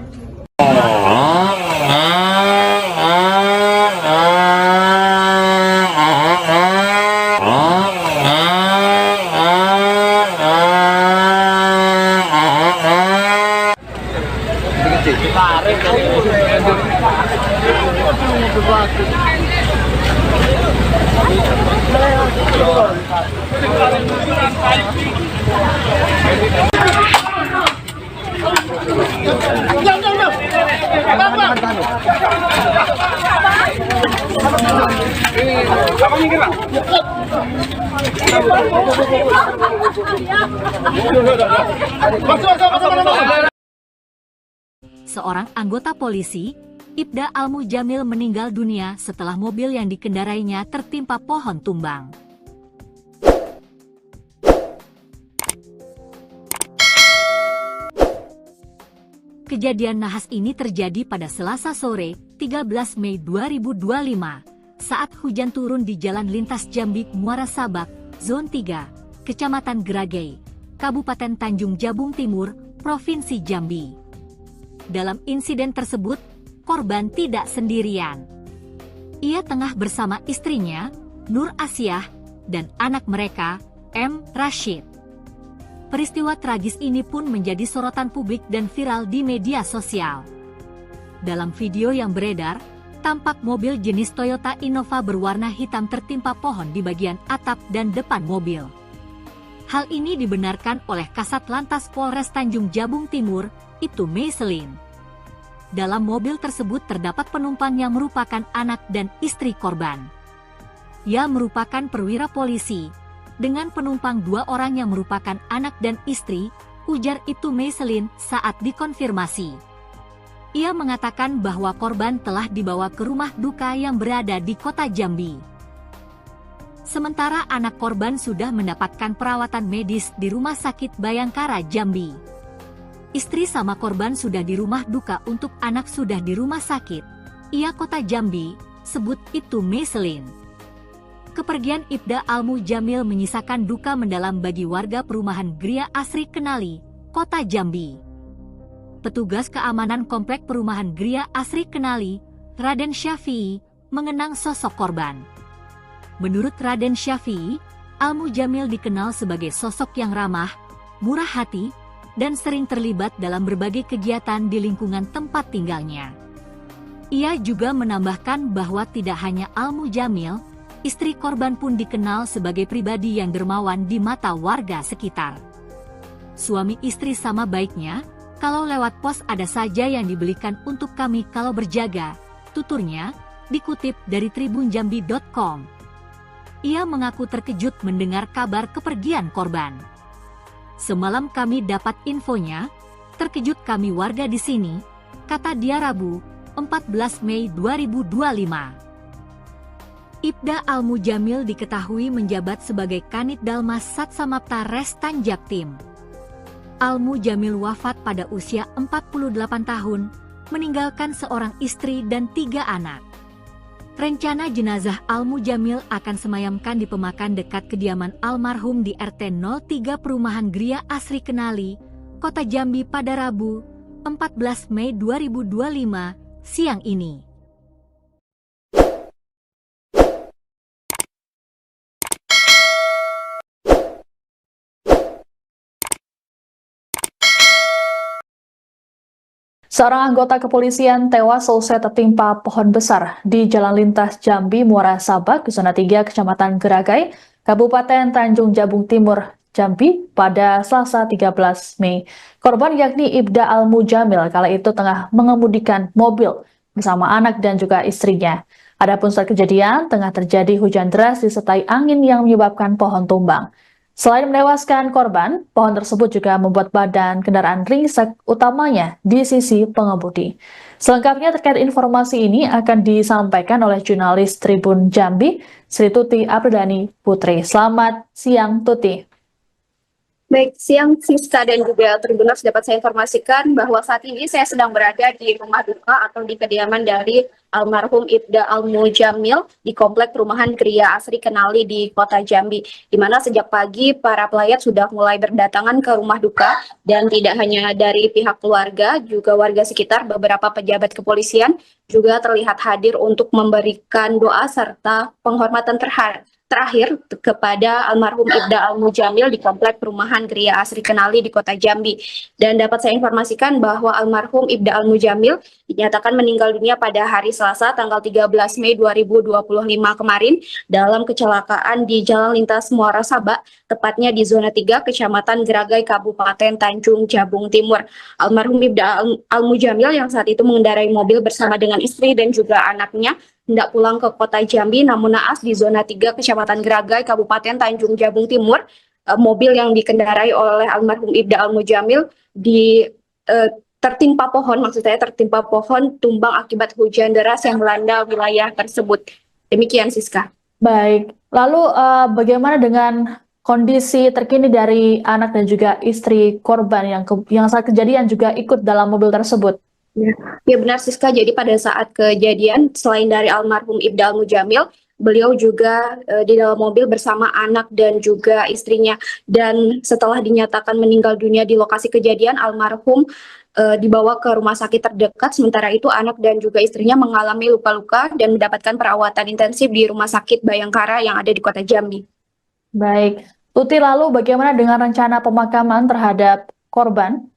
Seorang anggota polisi, Ibda Al-Mujamil meninggal dunia setelah mobil yang dikendarainya tertimpa pohon tumbang. Kejadian nahas ini terjadi pada Selasa sore, 13 Mei 2025, saat hujan turun di Jalan Lintas Jambi Muara Sabak, Zon 3, Kecamatan Geragay, Kabupaten Tanjung Jabung Timur, Provinsi Jambi. Dalam insiden tersebut, korban tidak sendirian. Ia tengah bersama istrinya, Nur Asiah, dan anak mereka, M. Rashid. Peristiwa tragis ini pun menjadi sorotan publik dan viral di media sosial. Dalam video yang beredar, tampak mobil jenis Toyota Innova berwarna hitam tertimpa pohon di bagian atap dan depan mobil. Hal ini dibenarkan oleh Kasat Lantas Polres Tanjung Jabung Timur, Ibtu Meiselin. Dalam mobil tersebut terdapat penumpang yang merupakan anak dan istri korban. Ia merupakan perwira polisi, dengan penumpang 2 orang yang merupakan anak dan istri, ujar Ibtu Meiselin saat dikonfirmasi. Ia mengatakan bahwa korban telah dibawa ke rumah duka yang berada di kota Jambi. Sementara anak korban sudah mendapatkan perawatan medis di Rumah Sakit Bayangkara Jambi. Istri sama korban sudah di rumah duka, untuk anak sudah di rumah sakit. Ia kota Jambi, sebut Ibtu Meiselin. Kepergian Ibda Al-Mujamil menyisakan duka mendalam bagi warga perumahan Gria Asri Kenali, kota Jambi. Petugas keamanan komplek perumahan Gria Asri Kenali, Raden Syafi'i, mengenang sosok korban. Menurut Raden Syafi'i, Al-Mujamil dikenal sebagai sosok yang ramah, murah hati, dan sering terlibat dalam berbagai kegiatan di lingkungan tempat tinggalnya. Ia juga menambahkan bahwa tidak hanya Al-Mujamil, istri korban pun dikenal sebagai pribadi yang dermawan di mata warga sekitar. Suami istri sama baiknya, kalau lewat pos ada saja yang dibelikan untuk kami kalau berjaga, tuturnya, dikutip dari tribunjambi.com. Ia mengaku terkejut mendengar kabar kepergian korban. Semalam kami dapat infonya, terkejut kami warga di sini, kata dia Rabu, 14 Mei 2025. Ibda Al-Mujamil diketahui menjabat sebagai Kanit Dalmas Satsamapta Restan Jaktim. Al-Mujamil wafat pada usia 48 tahun, meninggalkan seorang istri dan 3 anak. Rencana jenazah Al-Mujamil akan semayamkan di pemakan dekat kediaman almarhum di RT 03 Perumahan Gria Asri Kenali, Kota Jambi pada Rabu, 14 Mei 2025, siang ini. Seorang anggota kepolisian tewas selesai tertimpa pohon besar di Jalan Lintas Jambi Muara Sabak, Zona 3, Kecamatan Geragai, Kabupaten Tanjung Jabung Timur, Jambi pada Selasa 13 Mei. Korban yakni Ibda Al-Mujamil kala itu tengah mengemudikan mobil bersama anak dan juga istrinya. Adapun saat kejadian tengah terjadi hujan deras disertai angin yang menyebabkan pohon tumbang. Selain menewaskan korban, pohon tersebut juga membuat badan kendaraan ringsek, utamanya di sisi pengemudi. Selengkapnya terkait informasi ini akan disampaikan oleh jurnalis Tribun Jambi, Sri Tuti Apriliani Putri. Selamat siang, Tuti. Baik, siang Siska dan juga Tribuners, dapat saya informasikan bahwa saat ini saya sedang berada di rumah duka atau di kediaman dari almarhum Ibda Al-Mujamil di Komplek Perumahan Gria Asri Kenali di Kota Jambi, di mana sejak pagi para pelayat sudah mulai berdatangan ke rumah duka, dan tidak hanya dari pihak keluarga, juga warga sekitar, beberapa pejabat kepolisian juga terlihat hadir untuk memberikan doa serta penghormatan terakhir kepada almarhum Ibda Al-Mujamil di Komplek Perumahan Gria Asri Kenali di Kota Jambi. Dan dapat saya informasikan bahwa almarhum Ibda Al-Mujamil dinyatakan meninggal dunia pada hari Selasa tanggal 13 Mei 2025 kemarin dalam kecelakaan di Jalan Lintas Muara Sabak, tepatnya di Zona 3, Kecamatan Geragai, Kabupaten Tanjung Jabung Timur. Almarhum Ibda Al-Mujamil yang saat itu mengendarai mobil bersama dengan istri dan juga anaknya hendak pulang ke Kota Jambi, namun naas di Zona 3 Kecamatan Geragai, Kabupaten Tanjung Jabung Timur, mobil yang dikendarai oleh almarhum Ibda Al-Mujamil tertimpa pohon tumbang akibat hujan deras yang melanda wilayah tersebut. Demikian, Siska. Baik, lalu bagaimana dengan kondisi terkini dari anak dan juga istri korban yang saat kejadian juga ikut dalam mobil tersebut? Ya benar, Siska. Jadi pada saat kejadian, selain dari almarhum Ibda Al-Mujamil, beliau juga di dalam mobil bersama anak dan juga istrinya. Dan setelah dinyatakan meninggal dunia di lokasi kejadian, almarhum dibawa ke rumah sakit terdekat. Sementara itu anak dan juga istrinya mengalami luka-luka dan mendapatkan perawatan intensif di Rumah Sakit Bayangkara yang ada di Kota Jambi. Baik, Tuti, lalu bagaimana dengan rencana pemakaman terhadap korban?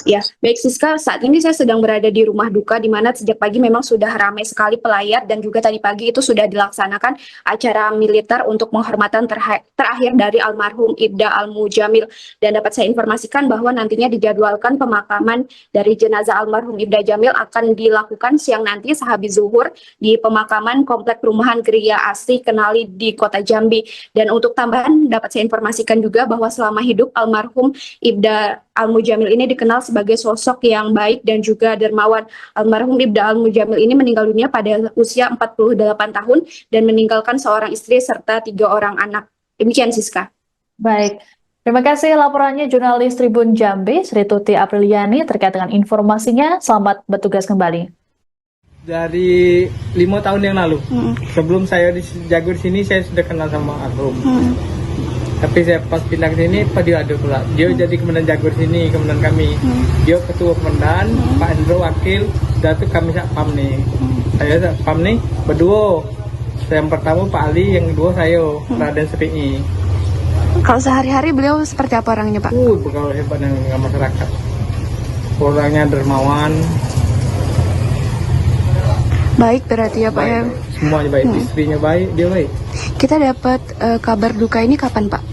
Ya, baik Siska, saat ini saya sedang berada di rumah duka, di mana sejak pagi memang sudah ramai sekali pelayat, dan juga tadi pagi itu sudah dilaksanakan acara militer untuk penghormatan terakhir dari almarhum Ibda Al-Mujamil. Dan dapat saya informasikan bahwa nantinya dijadwalkan pemakaman dari jenazah almarhum Ibda Jamil akan dilakukan siang nanti sehabis zuhur di pemakaman Komplek Perumahan Gria Asri Kenali di Kota Jambi. Dan untuk tambahan dapat saya informasikan juga bahwa selama hidup almarhum Ibda Al-Mujamil ini dikenal sebagai sosok yang baik dan juga dermawan. Almarhum Ibda Al-Mujamil ini meninggal dunia pada usia 48 tahun dan meninggalkan seorang istri serta 3 orang anak. Demikian, Siska. Baik, terima kasih laporannya jurnalis Tribun Jambi, Sri Tuti Apriliani, terkait dengan informasinya. Selamat bertugas kembali. Dari 5 tahun yang lalu, sebelum saya jago di sini, saya sudah kenal sama almarhum. Tapi saya pas pindah ke sini, dia ada pula. Dia jadi komandan jagur sini, komandan kami. Dia ketua komandan, Pak Endro wakil, dan itu kami satpam nih. Saya satpam nih berdua. Yang pertama Pak Ali, yang kedua saya, Raden Sepi. Kalau sehari-hari beliau seperti apa orangnya, Pak? Bergaul hebat dengan masyarakat. Orangnya dermawan. Baik berarti ya, Pak ya? Semuanya baik, istrinya baik, dia baik. Kita dapat kabar duka ini kapan, Pak?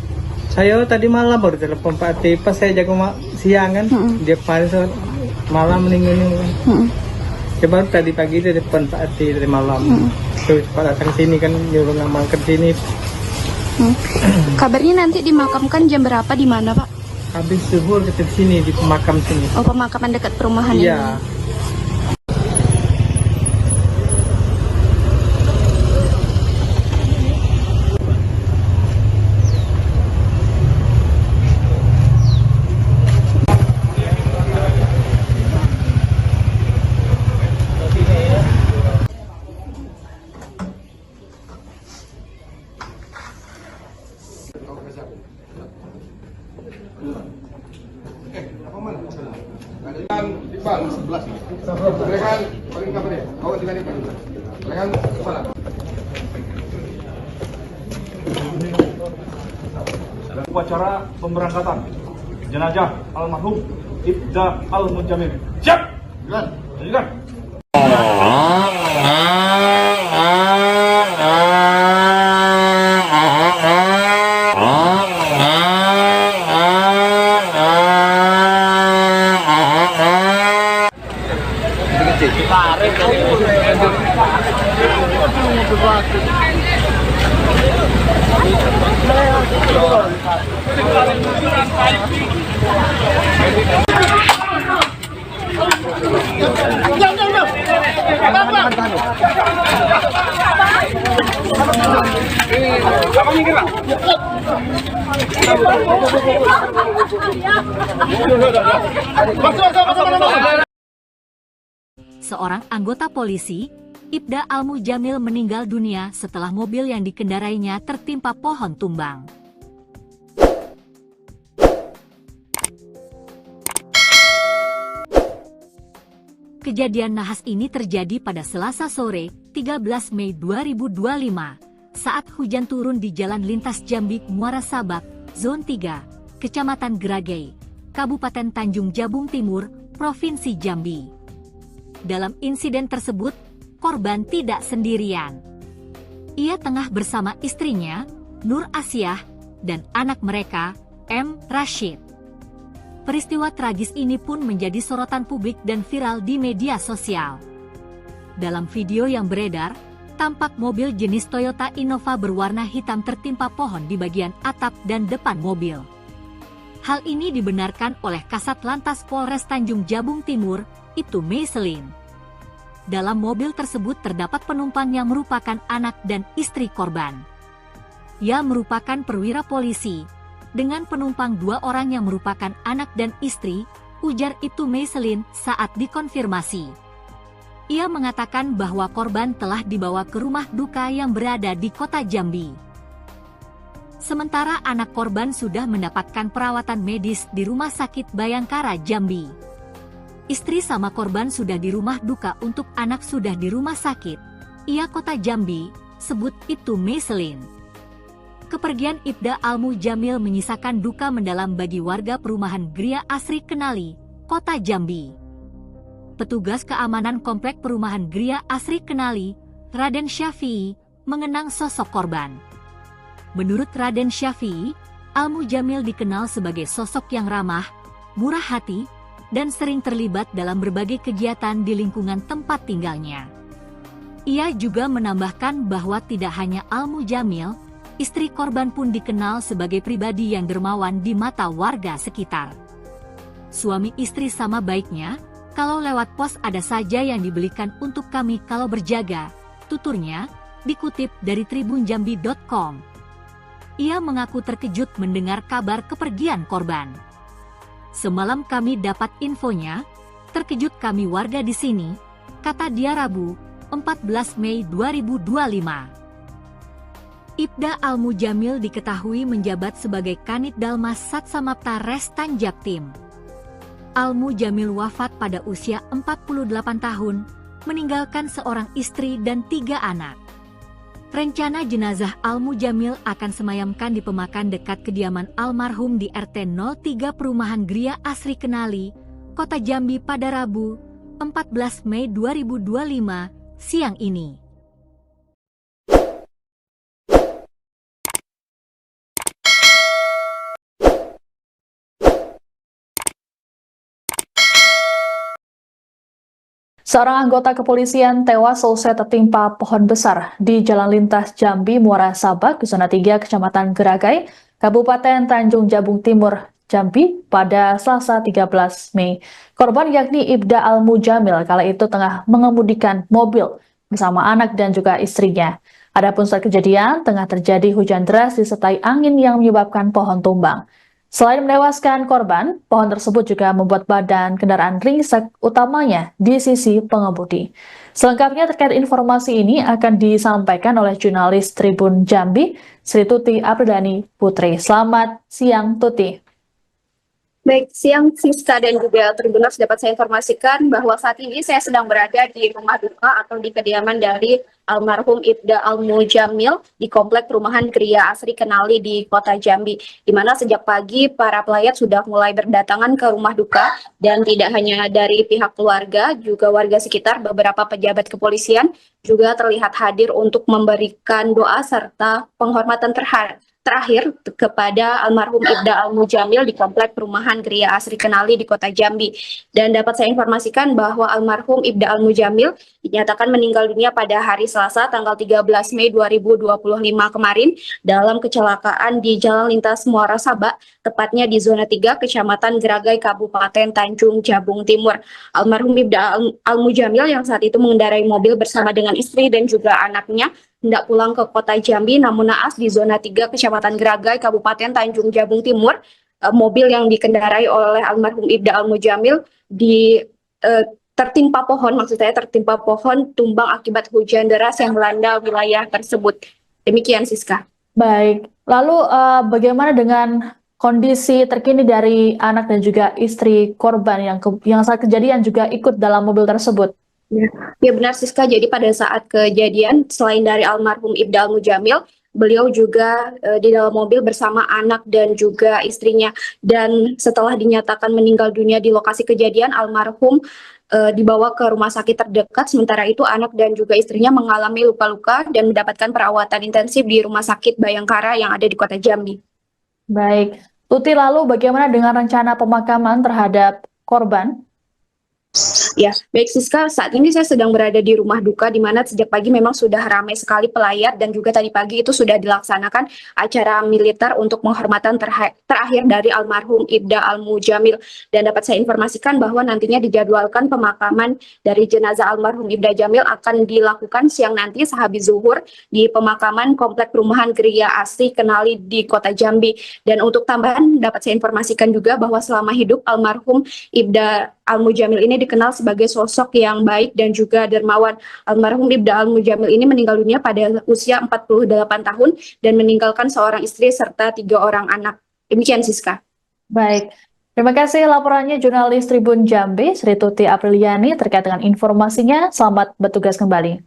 Saya tadi malam baru telepon Pak Ati, pas saya jago siang kan, dia paling malam meninggal. Dia baru tadi pagi dia telepon Pak Ati dari malam. Terus Pak datang sini kan, nyuruh ngamalkan sini. Kabarnya nanti dimakamkan jam berapa, di mana, Pak? Habis zuhur kita di sini, di pemakam sini. Oh, pemakaman dekat perumahan ini? Iya. Pelekan kepala. Upacara pemberangkatan jenazah almarhum Ibda Al-Mujamil. Siap. Lanjutkan. Seorang anggota polisi, Ibda Al-Mujamil, meninggal dunia setelah mobil yang dikendarainya tertimpa pohon tumbang. Kejadian nahas ini terjadi pada Selasa sore, 13 Mei 2025, saat hujan turun di Jalan Lintas Jambi Muara Sabak, Zon 3, Kecamatan Geragay, Kabupaten Tanjung Jabung Timur, Provinsi Jambi. Dalam insiden tersebut, korban tidak sendirian. Ia tengah bersama istrinya, Nur Asyah, dan anak mereka, M. Rashid. Peristiwa tragis ini pun menjadi sorotan publik dan viral di media sosial. Dalam video yang beredar, tampak mobil jenis Toyota Innova berwarna hitam tertimpa pohon di bagian atap dan depan mobil. Hal ini dibenarkan oleh Kasat Lantas Polres Tanjung Jabung Timur, Ibtu Meiselin. Dalam mobil tersebut terdapat penumpang yang merupakan anak dan istri korban. Ia merupakan perwira polisi, dengan penumpang 2 orang yang merupakan anak dan istri, ujar Ibtu Meiselin saat dikonfirmasi. Ia mengatakan bahwa korban telah dibawa ke rumah duka yang berada di kota Jambi. Sementara anak korban sudah mendapatkan perawatan medis di Rumah Sakit Bayangkara Jambi. Istri sama korban sudah di rumah duka, untuk anak sudah di rumah sakit. Ia kota Jambi, sebut Ibtu Meiselin. Kepergian Ibda Al-Mujamil menyisakan duka mendalam bagi warga perumahan Gria Asri Kenali, kota Jambi. Petugas keamanan komplek perumahan Gria Asri Kenali, Raden Syafi'i, mengenang sosok korban. Menurut Raden Syafi'i, Al-Mujamil dikenal sebagai sosok yang ramah, murah hati, dan sering terlibat dalam berbagai kegiatan di lingkungan tempat tinggalnya. Ia juga menambahkan bahwa tidak hanya Al-Mujamil, istri korban pun dikenal sebagai pribadi yang dermawan di mata warga sekitar. Suami istri sama baiknya, kalau lewat pos ada saja yang dibelikan untuk kami kalau berjaga, tuturnya, dikutip dari tribunjambi.com. Ia mengaku terkejut mendengar kabar kepergian korban. Semalam kami dapat infonya, terkejut kami warga di sini, kata dia Rabu, 14 Mei 2025. Ibda Al-Mujamil diketahui menjabat sebagai Kanit Dalmas Satsamapta Res Tanjaktim. Al-Mujamil wafat pada usia 48 tahun, meninggalkan seorang istri dan 3 anak. Rencana jenazah Al-Mujamil akan semayamkan di pemakaman dekat kediaman almarhum di RT 03 Perumahan Gria Asri Kenali, Kota Jambi pada Rabu, 14 Mei 2025, siang ini. Seorang anggota kepolisian tewas seusai tertimpa pohon besar di Jalan Lintas Jambi Muara Sabak, Zona 3, Kecamatan Geragay, Kabupaten Tanjung Jabung Timur, Jambi pada Selasa 13 Mei. Korban yakni Ibda Al-Mujamil kala itu tengah mengemudikan mobil bersama anak dan juga istrinya. Adapun saat kejadian tengah terjadi hujan deras disertai angin yang menyebabkan pohon tumbang. Selain menewaskan korban, pohon tersebut juga membuat badan kendaraan ringsek utamanya di sisi pengemudi. Selengkapnya terkait informasi ini akan disampaikan oleh jurnalis Tribun Jambi, Sri Tuti Apridani Putri. Selamat siang, Tuti. Baik, siang Siska dan juga Tribuners, dapat saya informasikan bahwa saat ini saya sedang berada di rumah duka atau di kediaman dari almarhum Ibda Al-Mujamil di Komplek Perumahan Gria Asri Kenali di Kota Jambi, di mana sejak pagi para pelayat sudah mulai berdatangan ke rumah duka, dan tidak hanya dari pihak keluarga, juga warga sekitar, beberapa pejabat kepolisian juga terlihat hadir untuk memberikan doa serta penghormatan terakhir kepada almarhum Ibda Al-Mujamil di Komplek Perumahan Gria Asri Kenali di Kota Jambi. Dan dapat saya informasikan bahwa almarhum Ibda Al-Mujamil dinyatakan meninggal dunia pada hari Selasa tanggal 13 Mei 2025 kemarin dalam kecelakaan di Jalan Lintas Muara Sabak, tepatnya di zona 3 Kecamatan Geragai, Kabupaten Tanjung Jabung Timur. Almarhum Ibda Al-Mujamil yang saat itu mengendarai mobil bersama dengan istri dan juga anaknya hendak pulang ke Kota Jambi, namun naas di zona 3 Kecamatan Geragai, Kabupaten Tanjung Jabung Timur, mobil yang dikendarai oleh almarhum Ibda Al-Mujamil tertimpa pohon, maksud saya tertimpa pohon tumbang akibat hujan deras yang melanda wilayah tersebut. Demikian, Siska. Baik, lalu bagaimana dengan kondisi terkini dari anak dan juga istri korban yang saat kejadian juga ikut dalam mobil tersebut? Ya benar, Siska. Jadi pada saat kejadian, selain dari almarhum Ibda Al-Mujamil, beliau juga di dalam mobil bersama anak dan juga istrinya. Dan setelah dinyatakan meninggal dunia di lokasi kejadian, almarhum dibawa ke rumah sakit terdekat. Sementara itu anak dan juga istrinya mengalami luka-luka dan mendapatkan perawatan intensif di Rumah Sakit Bayangkara yang ada di Kota Jambi. Baik, Tuti, lalu bagaimana dengan rencana pemakaman terhadap korban? Ya, baik Siska, saat ini saya sedang berada di rumah duka, di mana sejak pagi memang sudah ramai sekali pelayat, dan juga tadi pagi itu sudah dilaksanakan acara militer untuk penghormatan terakhir dari almarhum Ibda Al-Mujamil. Dan dapat saya informasikan bahwa nantinya dijadwalkan pemakaman dari jenazah almarhum Ibda Jamil akan dilakukan siang nanti sehabis zuhur di pemakaman Komplek Perumahan Gria Asri Kenali di Kota Jambi. Dan untuk tambahan dapat saya informasikan juga bahwa selama hidup almarhum Ibda Al-Mujamil ini dikenal sebagai sosok yang baik dan juga dermawan. Almarhum Ibda Al-Mujamil ini meninggal dunia pada usia 48 tahun dan meninggalkan seorang istri serta 3 orang anak. Demikian, Siska. Baik, terima kasih laporannya jurnalis Tribun Jambi, Sri Tuti Apriliani, terkait dengan informasinya. Selamat bertugas kembali.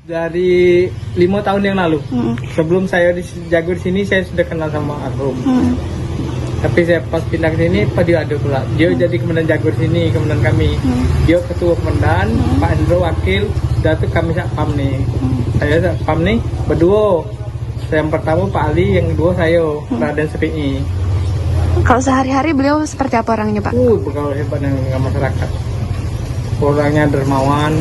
Dari 5 tahun yang lalu, sebelum saya jago di sini, saya sudah kenal sama almarhum. Tapi saya pas pindah ke sini, dia ada pula. Dia jadi komandan jago di sini, komandan kami. Dia ketua komandan, Pak Andro wakil, dan itu kami pam nih. Saya pam nih berdua. Yang pertama Pak Ali, yang kedua saya, Raden Sepi. Kalau sehari-hari beliau seperti apa orangnya, Pak? Bergaul hebat dengan masyarakat. Orangnya dermawan.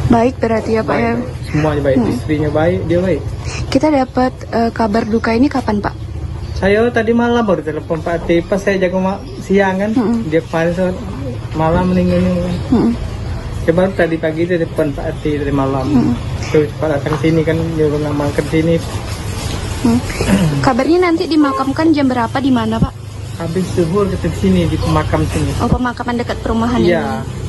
Baik berarti ya, Pak ya. Semuanya baik, istrinya baik, dia baik. Kita dapat kabar duka ini kapan, Pak? Saya tadi malam baru telepon Pak Ati, pas saya jaga siang kan, dia kemarin malam meninggalnya. Saya baru tadi pagi telepon Pak Ati dari malam. Terus cepat datang sini kan, dia ngamalkan sini. Kabarnya nanti dimakamkan jam berapa, di mana, Pak? Habis zuhur kita di sini, di pemakam sini. Oh, pemakaman dekat perumahan Iya. ini.